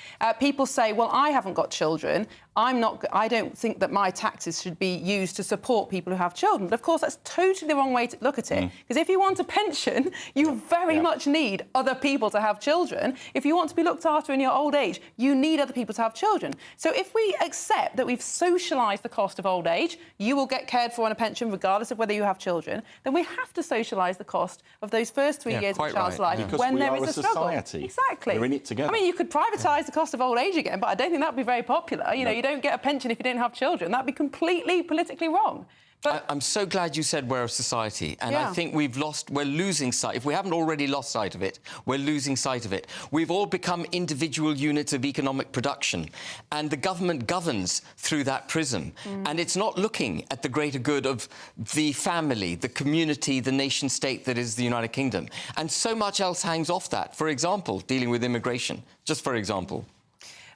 people say, well, I haven't got children. I don't think that my taxes should be used to support people who have children. But of course, that's totally the wrong way to look at it. Because if you want a pension, you very much need other people to have children. If you want to be looked after in your old age, you need other people to have children. So if we accept that we've socialised the cost of old age, you will get cared for on a pension regardless of whether you have children, then we have to socialise the cost of those first 3 years of a child's life when there is a struggle. Society. Exactly. We're in it together. I mean, you could privatise the cost of old age again, but I don't think that would be very popular. You know, you don't get a pension if you don't have children. That would be completely politically wrong. But I'm so glad you said we're a society, and I think we're losing sight. If we haven't already lost sight of it, we're losing sight of it. We've all become individual units of economic production, and the government governs through that prism. And it's not looking at the greater good of the family, the community, the nation-state that is the United Kingdom. And so much else hangs off that. For example, dealing with immigration, just for example.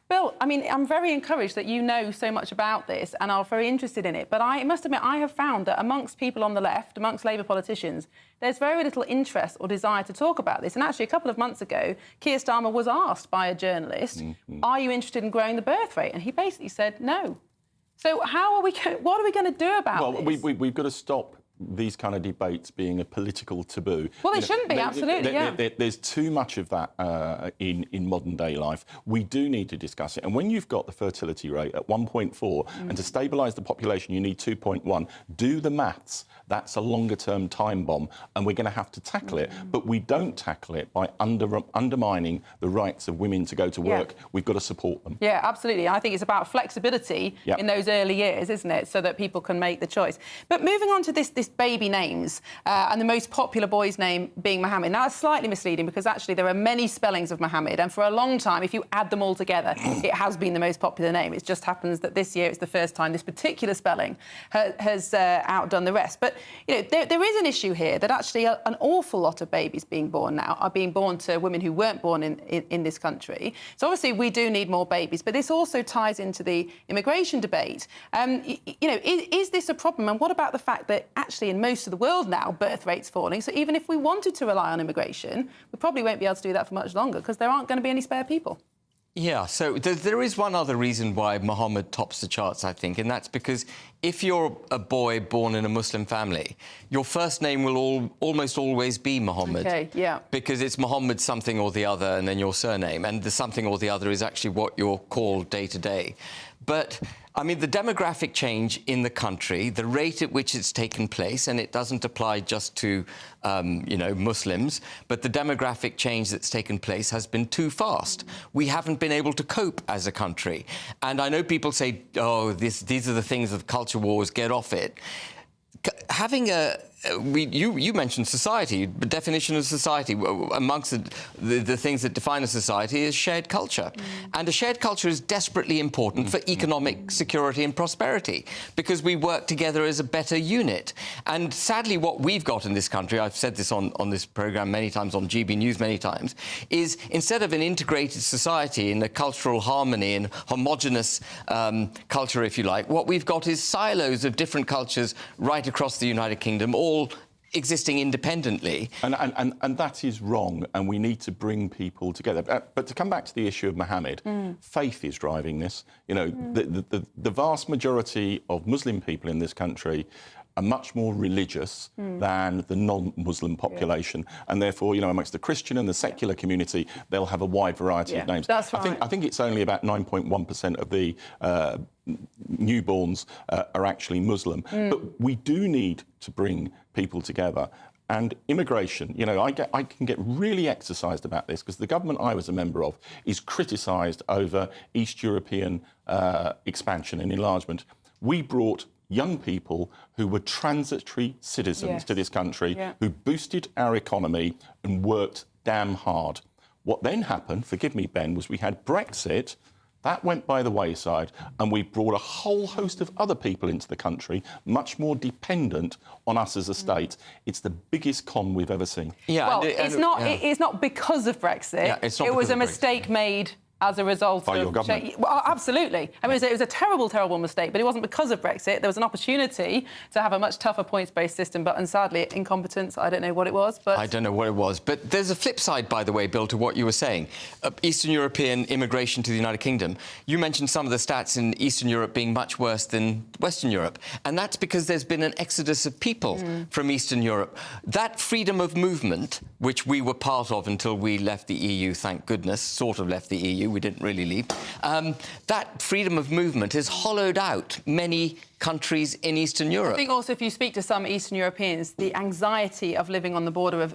Bill, I mean, I'm very encouraged that you know so much about this and are very interested in it. But I must admit, I have found that amongst people on the left, amongst Labour politicians, there's very little interest or desire to talk about this. And actually, a couple of months ago, Keir Starmer was asked by a journalist, are you interested in growing the birth rate? And he basically said no. So what are we going to do about this? Well, we've got to stop these kind of debates being a political taboo. Well, they shouldn't be, absolutely, There's too much of that in modern-day life. We do need to discuss it. And when you've got the fertility rate at 1.4 and to stabilise the population you need 2.1, do the maths. That's a longer-term time bomb, and we're going to have to tackle it. But we don't tackle it by undermining the rights of women to go to work. We've got to support them. Yeah, absolutely. I think it's about flexibility in those early years, isn't it, so that people can make the choice. But moving on to this baby names, and the most popular boy's name being Mohammed. Now, that's slightly misleading because actually there are many spellings of Mohammed, and for a long time, if you add them all together, it has been the most popular name. It just happens that this year it's the first time this particular spelling has outdone the rest. But, you know, there is an issue here that actually an awful lot of babies being born now are being born to women who weren't born in this country. So obviously we do need more babies, but this also ties into the immigration debate. You know, is this a problem? And what about the fact that actually in most of the world now, birth rate's falling. So even if we wanted to rely on immigration, we probably won't be able to do that for much longer because there aren't going to be any spare people. Yeah, so there is one other reason why Mohammed tops the charts, I think, and that's because if you're a boy born in a Muslim family, your first name will almost always be Mohammed. Okay, yeah. Because it's Mohammed something or the other and then your surname, and the something or the other is actually what you're called day to day. But, I mean, the demographic change in the country, the rate at which it's taken place, and it doesn't apply just to, you know, Muslims, but the demographic change that's taken place has been too fast. We haven't been able to cope as a country. And I know people say, oh, these are the things of culture wars, get off it. Having you mentioned society. The definition of society, amongst the things that define a society, is shared culture. And a shared culture is desperately important for economic security and prosperity, because we work together as a better unit. And sadly, what we've got in this country, I've said this on this programme many times, on GB News many times, is instead of an integrated society in a cultural harmony and homogenous culture, if you like, what we've got is silos of different cultures right across the United Kingdom, all existing independently. And that is wrong, and we need to bring people together. But to come back to the issue of Mohammed, faith is driving this. You know, the vast majority of Muslim people in this country are much more religious than the non-Muslim population, and therefore, you know, amongst the Christian and the secular community, they'll have a wide variety of names. That's right. I think it's only about 9.1% of the newborns are actually Muslim. But we do need to bring people together. And immigration, you know, I can get really exercised about this, because the government I was a member of is criticised over East European expansion and enlargement. We brought young people who were transitory citizens to this country, who boosted our economy and worked damn hard. What then happened, forgive me, Ben, was we had Brexit. That went by the wayside, and we brought a whole host of other people into the country, much more dependent on us as a state. It's the biggest con we've ever seen. Yeah, well, it's not because of Brexit. Yeah, it's not it was because a of mistake made as a result by of... your government. Well, absolutely. I mean, it was a terrible, terrible mistake, but it wasn't because of Brexit. There was an opportunity to have a much tougher points-based system, but, and sadly, incompetence, I don't know what it was, but... I don't know what it was. But there's a flip side, by the way, Bill, to what you were saying. Eastern European immigration to the United Kingdom. You mentioned some of the stats in Eastern Europe being much worse than Western Europe. And that's because there's been an exodus of people from Eastern Europe. That freedom of movement, which we were part of until we left the EU, thank goodness, sort of left the EU, we didn't really leave, that freedom of movement has hollowed out many countries in Eastern Europe. I think also if you speak to some Eastern Europeans, the anxiety of living on the border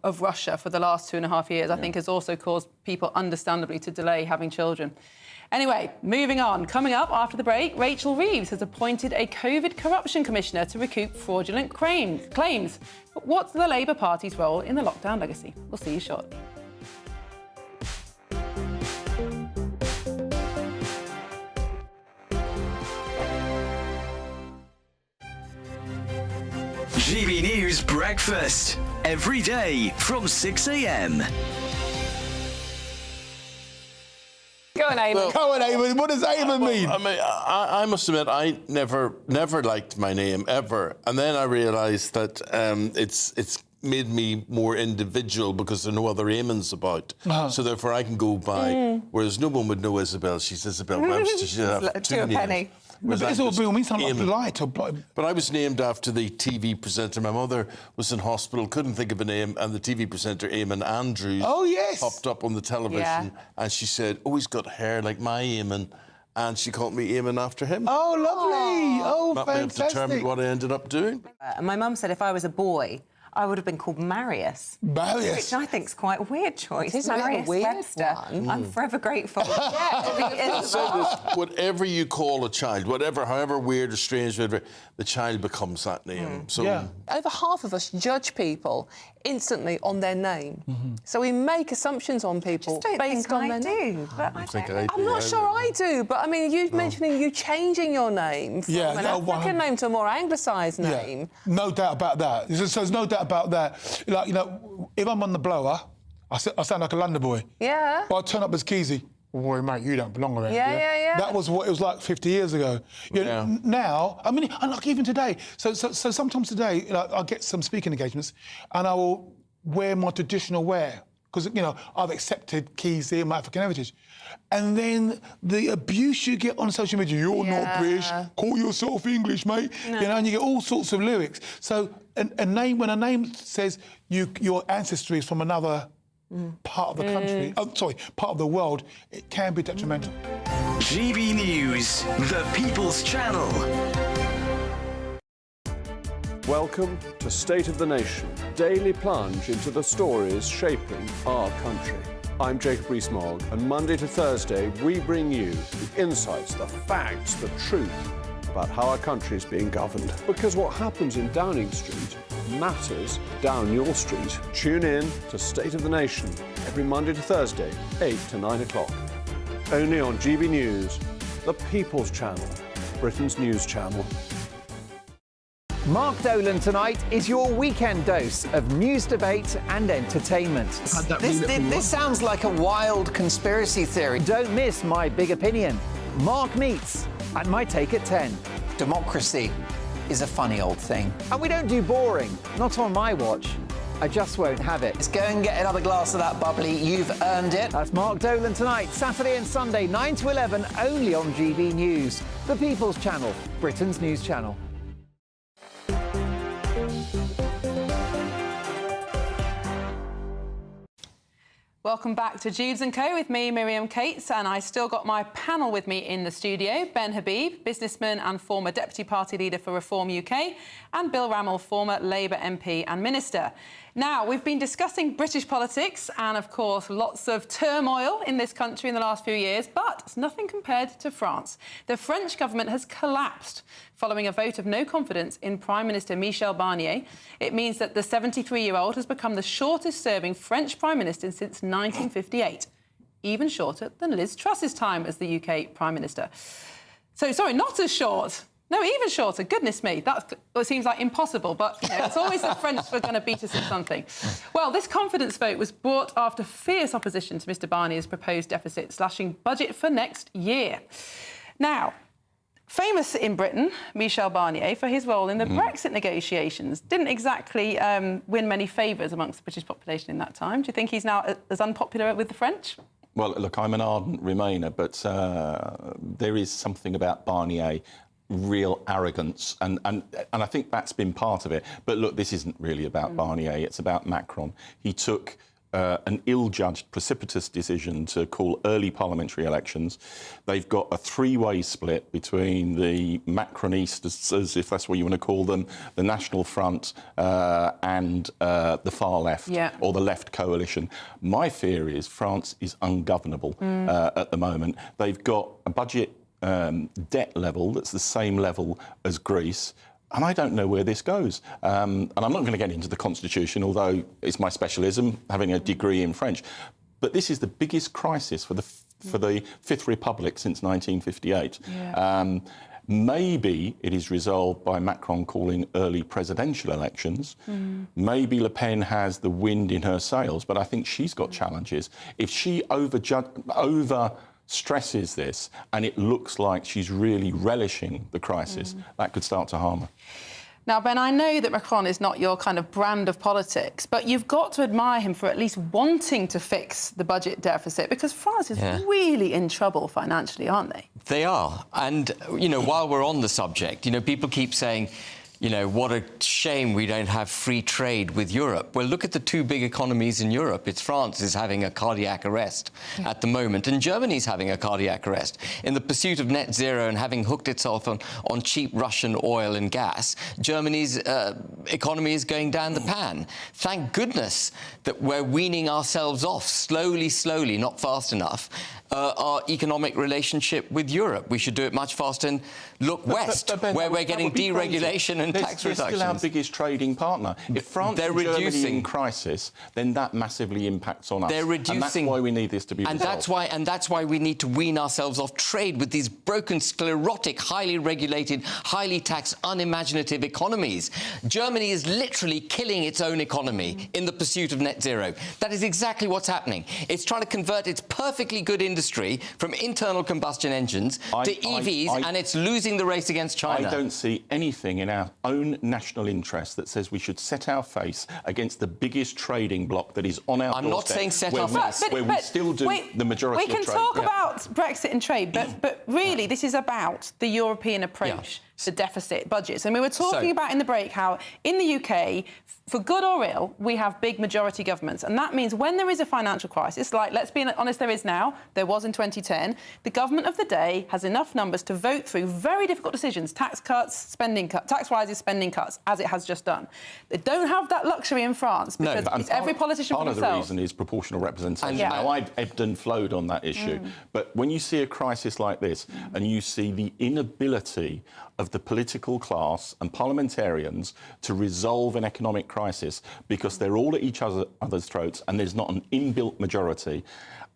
of Russia for the last 2.5 years, I think, has also caused people, understandably, to delay having children. Anyway, moving on. Coming up after the break, Rachel Reeves has appointed a COVID corruption commissioner to recoup fraudulent claims. But what's the Labour Party's role in the lockdown legacy? We'll see you shortly. GB News Breakfast, every day from 6 a.m. Go on, Eamon. Well, go on, Eamon. What does Eamon mean? I mean, I must admit, I never liked my name, ever. And then I realised that it's made me more individual because there are no other Eamons about. So therefore I can go by, whereas no one would know Isabel. She's Isabel Webster. She'd have two names. But Isabel means something like polite. But I was named after the TV presenter. My mother was in hospital, couldn't think of a name, and the TV presenter, Eamon Andrews, popped up on the television, and she said, "Oh, he's got hair like my Eamon." And she called me Eamon after him. Oh, lovely. Oh, that may have determined what I ended up doing. My mum said if I was a boy, I would have been called Marius. Marius? Which I think is quite a weird choice. It is Marius a weird Webster. One. I'm forever grateful. Whatever you call a child, however weird or strange, whatever, the child becomes that name. So over half of us judge people instantly on their name. So we make assumptions on people based on their name. I'm not sure I do, but I mean, you mentioning you changing your name from an African name to a more anglicised name. No doubt about that. So there's no doubt about that. Like, you know, if I'm on the blower, I sound like a London boy. Yeah. But I turn up as Keezy. Boy, mate, you don't belong around here. Yeah. That was what it was like 50 years ago. You know, now, I mean, and like even today. So sometimes today, like, I'll get some speaking engagements, and I will wear my traditional wear because, you know, I've accepted Keezy and my African heritage. And then the abuse you get on social media, you're not British, call yourself English, mate. You know, and you get all sorts of lyrics. So a name, when a name says your ancestry is from another part of the country, part of the world, it can be detrimental. GB News, the People's Channel. Welcome to State of the Nation, daily plunge into the stories shaping our country. I'm Jacob Rees-Mogg, and Monday to Thursday we bring you the insights, the facts, the truth about how our country is being governed. Because what happens in Downing Street matters down your street. Tune in to State of the Nation every Monday to Thursday, 8 to 9 o'clock. Only on GB News, the People's Channel, Britain's news channel. Mark Dolan tonight is your weekend dose of news, debate and entertainment. This sounds like a wild conspiracy theory. Don't miss My Big Opinion. Mark Meets and My Take at 10. Democracy is a funny old thing. And we don't do boring, not on my watch. I just won't have it. Let's go and get another glass of that bubbly. You've earned it. That's Mark Dolan tonight, Saturday and Sunday, 9 to 11, only on GB News. The People's Channel, Britain's news channel. Welcome back to Dewbs & Co with me, Miriam Cates, and I still got my panel with me in the studio. Ben Habib, businessman and former Deputy Party Leader for Reform UK, and Bill Rammell, former Labour MP and Minister. Now, we've been discussing British politics and, of course, lots of turmoil in this country in the last few years, but it's nothing compared to France. The French government has collapsed following a vote of no confidence in Prime Minister Michel Barnier. It means that the 73-year-old has become the shortest-serving French Prime Minister since 1958, even shorter than Liz Truss's time as the UK Prime Minister. So, sorry, not as short. No, even shorter. Goodness me, that seems like impossible, but you know, it's always the French who are going to beat us at something. Well, this confidence vote was brought after fierce opposition to Mr Barnier's proposed deficit, slashing budget for next year. Now, famous in Britain, Michel Barnier, for his role in the Brexit negotiations, didn't exactly win many favours amongst the British population in that time. Do you think he's now as unpopular with the French? Well, look, I'm an ardent Remainer, but there is something about Barnier, real arrogance, and I think that's been part of it. But look, this isn't really about Barnier, it's about Macron. He took an ill-judged, precipitous decision to call early parliamentary elections. They've got a three-way split between the Macronistas, if that's what you want to call them, the National Front and the far left, or the left coalition. My fear is France is ungovernable at the moment. They've got a budget debt level that's the same level as Greece, and I don't know where this goes. And I'm not going to get into the Constitution, although it's my specialism, having a degree in French. But this is the biggest crisis for the Fifth Republic since 1958. Maybe it is resolved by Macron calling early presidential elections. Maybe Le Pen has the wind in her sails, but I think she's got challenges. If she stresses this and it looks like she's really relishing the crisis, that could start to harm her. Now, Ben, I know that Macron is not your kind of brand of politics, but you've got to admire him for at least wanting to fix the budget deficit, because France is really in trouble financially, aren't they? They are. And, you know, while we're on the subject, you know, people keep saying, you know, what a shame we don't have free trade with Europe. Well, look at the two big economies in Europe. It's France is having a cardiac arrest at the moment, and Germany's having a cardiac arrest. In the pursuit of net zero and having hooked itself on cheap Russian oil and gas, Germany's economy is going down the pan. Thank goodness that we're weaning ourselves off slowly, not fast enough, our economic relationship with Europe. We should do it much faster and look west, where we're getting deregulation and tax reductions. They're still our biggest trading partner. If France and Germany are in crisis, then that massively impacts on us. They're reducing, and that's why we need this to be resolved. That's why we need to wean ourselves off trade with these broken, sclerotic, highly regulated, highly taxed, unimaginative economies. Germany is literally killing its own economy in the pursuit of net zero. That is exactly what's happening. It's trying to convert its perfectly good industry from internal combustion engines to EVs, and it's losing the race against China. I don't see anything in our own national interest that says we should set our face against the biggest trading bloc that is on our doorstep. I'm not saying set our face. Where we still do the majority of trade. We can talk about Brexit and trade, but really this is about the European approach to deficit budgets. And we were talking about in the break how in the UK, for good or ill, we have big majority governments. And that means when there is a financial crisis, like, let's be honest, there is now, there was in 2010, the government of the day has enough numbers to vote through very difficult decisions, tax cuts, spending cuts, tax rises, spending cuts, as it has just done. They don't have that luxury in France because it's every politician for themselves. Part of the reason is proportional representation. Now, I've ebbed and flowed on that issue. But when you see a crisis like this and you see the inability of the political class and parliamentarians to resolve an economic crisis because they're all at each other's throats and there's not an inbuilt majority,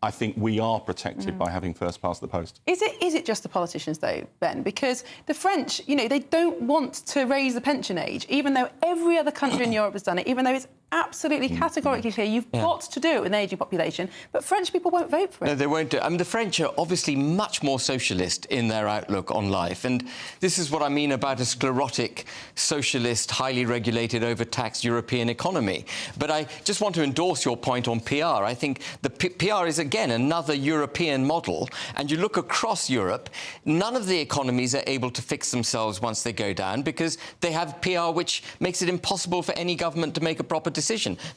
I think we are protected by having first past the post. Is it just the politicians, though, Ben? Because the French, you know, they don't want to raise the pension age, even though every other country in Europe has done it, even though it's absolutely categorically clear you've got to do it with an ageing population, but French people won't vote for it. No, they won't do it. I mean, the French are obviously much more socialist in their outlook on life, and this is what I mean about a sclerotic, socialist, highly regulated, overtaxed European economy. But I just want to endorse your point on PR. I think the PR is, again, another European model, and you look across Europe, none of the economies are able to fix themselves once they go down because they have PR which makes it impossible for any government to make a proper decision.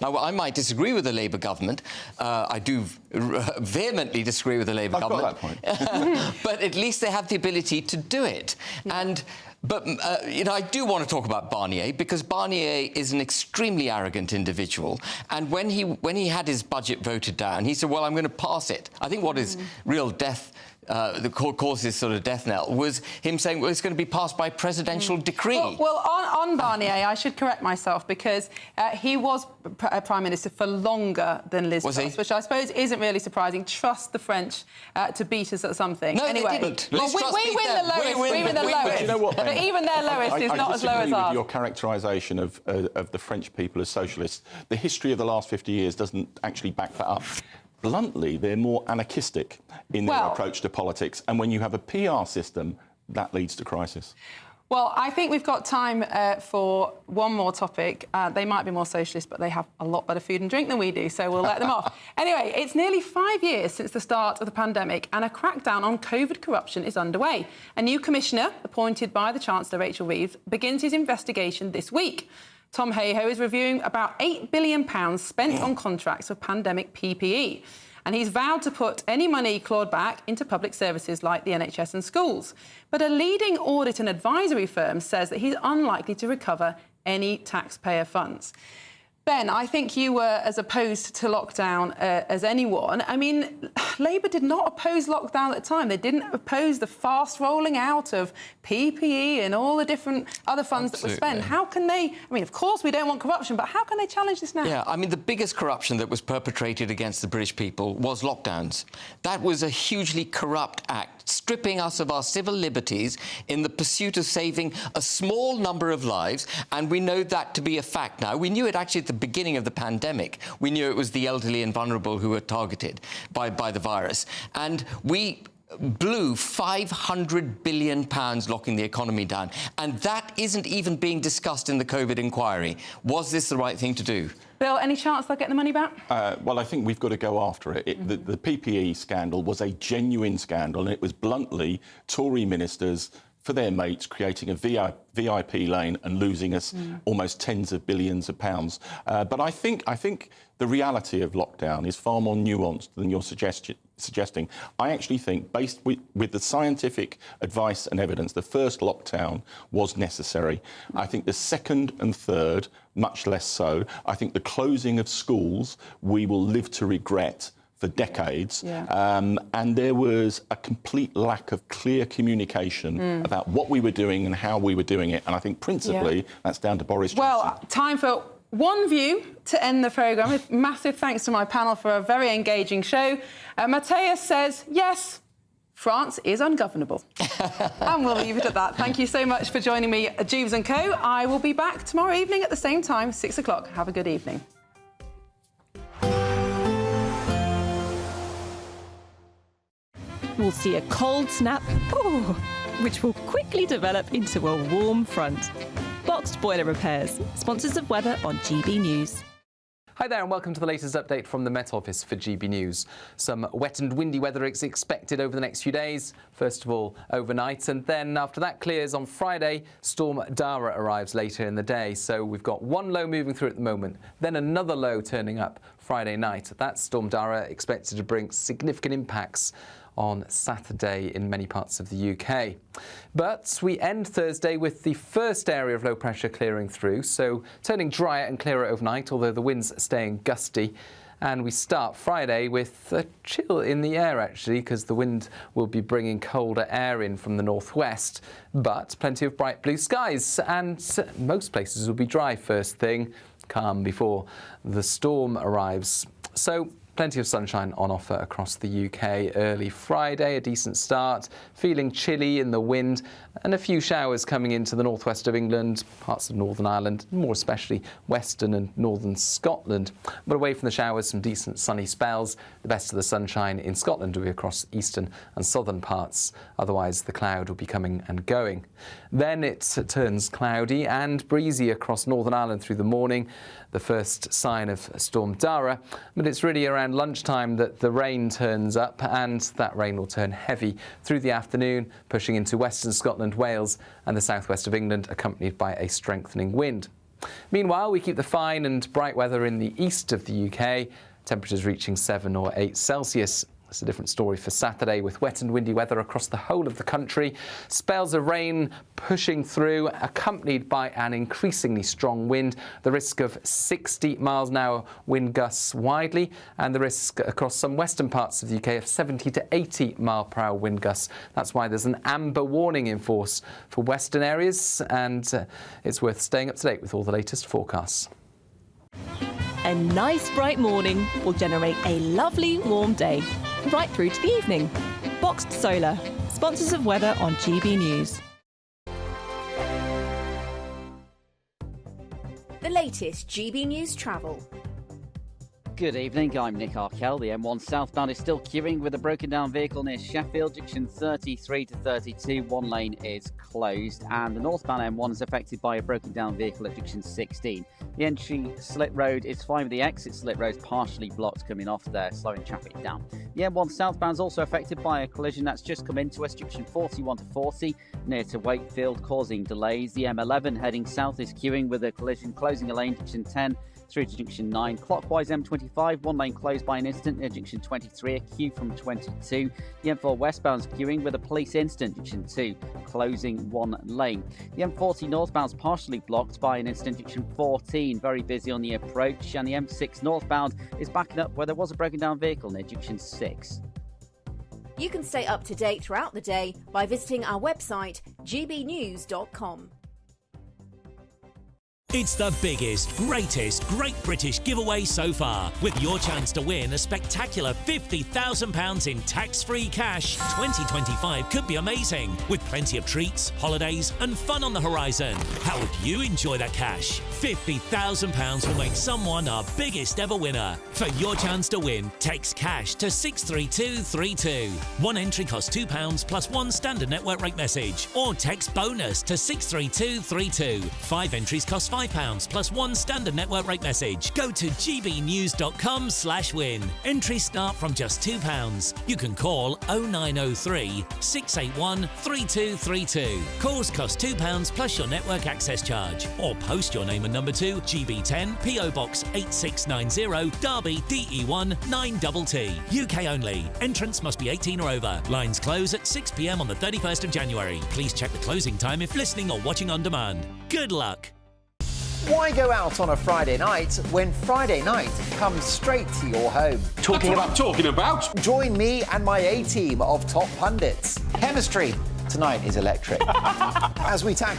Now, I might disagree with the Labour government. I do vehemently disagree with the Labour government. Got that point. But at least they have the ability to do it. But you know, I do want to talk about Barnier because Barnier is an extremely arrogant individual. And when he had his budget voted down, he said, "Well, I'm going to pass it." I think what is real death. The caused this sort of death knell was him saying, well, it's going to be passed by presidential decree. Well, on Barnier, I should correct myself because he was Prime Minister for longer than Liz Truss, which I suppose isn't really surprising. Trust the French to beat us at something. No, anyway, they didn't. Well, we win the lowest. We win the lowest. But you know what, Ben? But even their lowest is not as low as I disagree with ours. your characterisation of the French people as socialists. The history of the last 50 years doesn't actually back that up. Bluntly, they're more anarchistic in their approach to politics. And when you have a PR system, that leads to crisis. Well, I think we've got time for one more topic. They might be more socialist, but they have a lot better food and drink than we do, so we'll let them off. Anyway, it's nearly 5 years since the start of the pandemic, and a crackdown on COVID corruption is underway. A new commissioner, appointed by the Chancellor, Rachel Reeves, begins his investigation this week. Tom Hayhoe is reviewing about £8 billion spent on contracts for pandemic PPE. And he's vowed to put any money clawed back into public services like the NHS and schools. But a leading audit and advisory firm says that he's unlikely to recover any taxpayer funds. Ben, I think you were as opposed to lockdown as anyone. I mean, Labour did not oppose lockdown at the time. They didn't oppose the fast rolling out of PPE and all the different other funds that were spent. How can they... I mean, of course, we don't want corruption, but how can they challenge this now? Yeah, I mean, the biggest corruption that was perpetrated against the British people was lockdowns. That was a hugely corrupt act, stripping us of our civil liberties in the pursuit of saving a small number of lives, and we know that to be a fact now. We knew it actually at the beginning of the pandemic. We knew it was the elderly and vulnerable who were targeted by the virus. And we blew £500 billion locking the economy down. And that isn't even being discussed in the COVID inquiry. Was this the right thing to do? Bill, any chance they'll get the money back? Well, I think we've got to go after it. The PPE scandal was a genuine scandal, and it was bluntly Tory ministers for their mates creating a VIP lane and losing us almost tens of billions of pounds. But I think the reality of lockdown is far more nuanced than you're suggesting. I actually think, based with the scientific advice and evidence, the first lockdown was necessary. I think the second and third, much less so. I think the closing of schools, we will live to regret for decades, and there was a complete lack of clear communication about what we were doing and how we were doing it, and I think principally that's down to Boris Johnson. Well, time for one view to end the programme, with massive thanks to my panel for a very engaging show. Matthias says, yes, France is ungovernable. And we'll leave it at that. Thank you so much for joining me at Dewbs & Co. I will be back tomorrow evening at the same time, 6 o'clock. Have a good evening. We'll see a cold snap, which will quickly develop into a warm front. Boxed Boiler Repairs, sponsors of weather on GB News. Hi there and welcome to the latest update from the Met Office for GB News. Some wet and windy weather is expected over the next few days. First of all, overnight, and then after that clears on Friday, Storm Dara arrives later in the day. So we've got one low moving through at the moment, then another low turning up Friday night. That Storm Dara expected to bring significant impacts on Saturday in many parts of the UK. But we end Thursday with the first area of low pressure clearing through, so turning drier and clearer overnight, although the winds staying gusty. And we start Friday with a chill in the air, actually, because the wind will be bringing colder air in from the northwest, but plenty of bright blue skies, and most places will be dry first thing, calm before the storm arrives. So plenty of sunshine on offer across the UK early Friday, a decent start, feeling chilly in the wind, and a few showers coming into the northwest of England, parts of Northern Ireland, more especially western and northern Scotland. But away from the showers, some decent sunny spells. The best of the sunshine in Scotland will be across eastern and southern parts. Otherwise, the cloud will be coming and going. Then it turns cloudy and breezy across Northern Ireland through the morning. The first sign of Storm Dara, but it's really around lunchtime that the rain turns up, and that rain will turn heavy through the afternoon, pushing into western Scotland, Wales and the southwest of England, accompanied by a strengthening wind. Meanwhile, we keep the fine and bright weather in the east of the UK, temperatures reaching 7 or 8 Celsius. It's a different story for Saturday, with wet and windy weather across the whole of the country. Spells of rain pushing through, accompanied by an increasingly strong wind. The risk of 60 miles an hour wind gusts widely, and the risk across some western parts of the UK of 70 to 80 mile per hour wind gusts. That's why there's an amber warning in force for western areas, and it's worth staying up to date with all the latest forecasts. A nice bright morning will generate a lovely warm day, right through to the evening. Boxed Solar, sponsors of weather on GB News. The latest GB News travel. Good evening, I'm Nick Arkell. The M1 southbound is still queuing with a broken down vehicle near Sheffield, junction 33 to 32. One lane is closed, and the northbound M1 is affected by a broken down vehicle at junction 16. The entry slit road is fine, with the exit slit road is partially blocked coming off there, slowing traffic down. The M1 southbound is also affected by a collision that's just come into us, junction 41 to 40 near to Wakefield, causing delays. The M11 heading south is queuing with a collision closing a lane, junction 10 through to junction 9. Clockwise M25, one lane closed by an incident near junction 23, a queue from 22. The M4 westbound is queuing with a police incident, junction 2, closing one lane. The M40 northbound is partially blocked by an incident, junction 14, very busy on the approach. And the M6 northbound is backing up where there was a broken down vehicle near junction 6. You can stay up to date throughout the day by visiting our website, gbnews.com. It's the biggest, greatest Great British giveaway so far, with your chance to win a spectacular £50,000 in tax-free cash. 2025 could be amazing, with plenty of treats, holidays and fun on the horizon. How would you enjoy that cash? £50,000 will make someone our biggest ever winner. For your chance to win, text cash to 63232. One entry costs £2 plus one standard network rate message, or text bonus to 63232. 5 entries cost £5 plus one standard network rate message. Go to gbnews.com/win. Entries start from just £2. You can call 0903 681 3232. Calls cost £2 plus your network access charge, or post your name and number to GB10 PO Box 8690 Derby DE1 9TT. UK only. Entrance must be 18 or over. Lines close at 6 p.m. on the 31st of January. Please check the closing time if listening or watching on demand. Good luck. Why go out on a Friday night when Friday night comes straight to your home? Talking about? Join me and my A-team of top pundits. Chemistry tonight is electric. As we tackle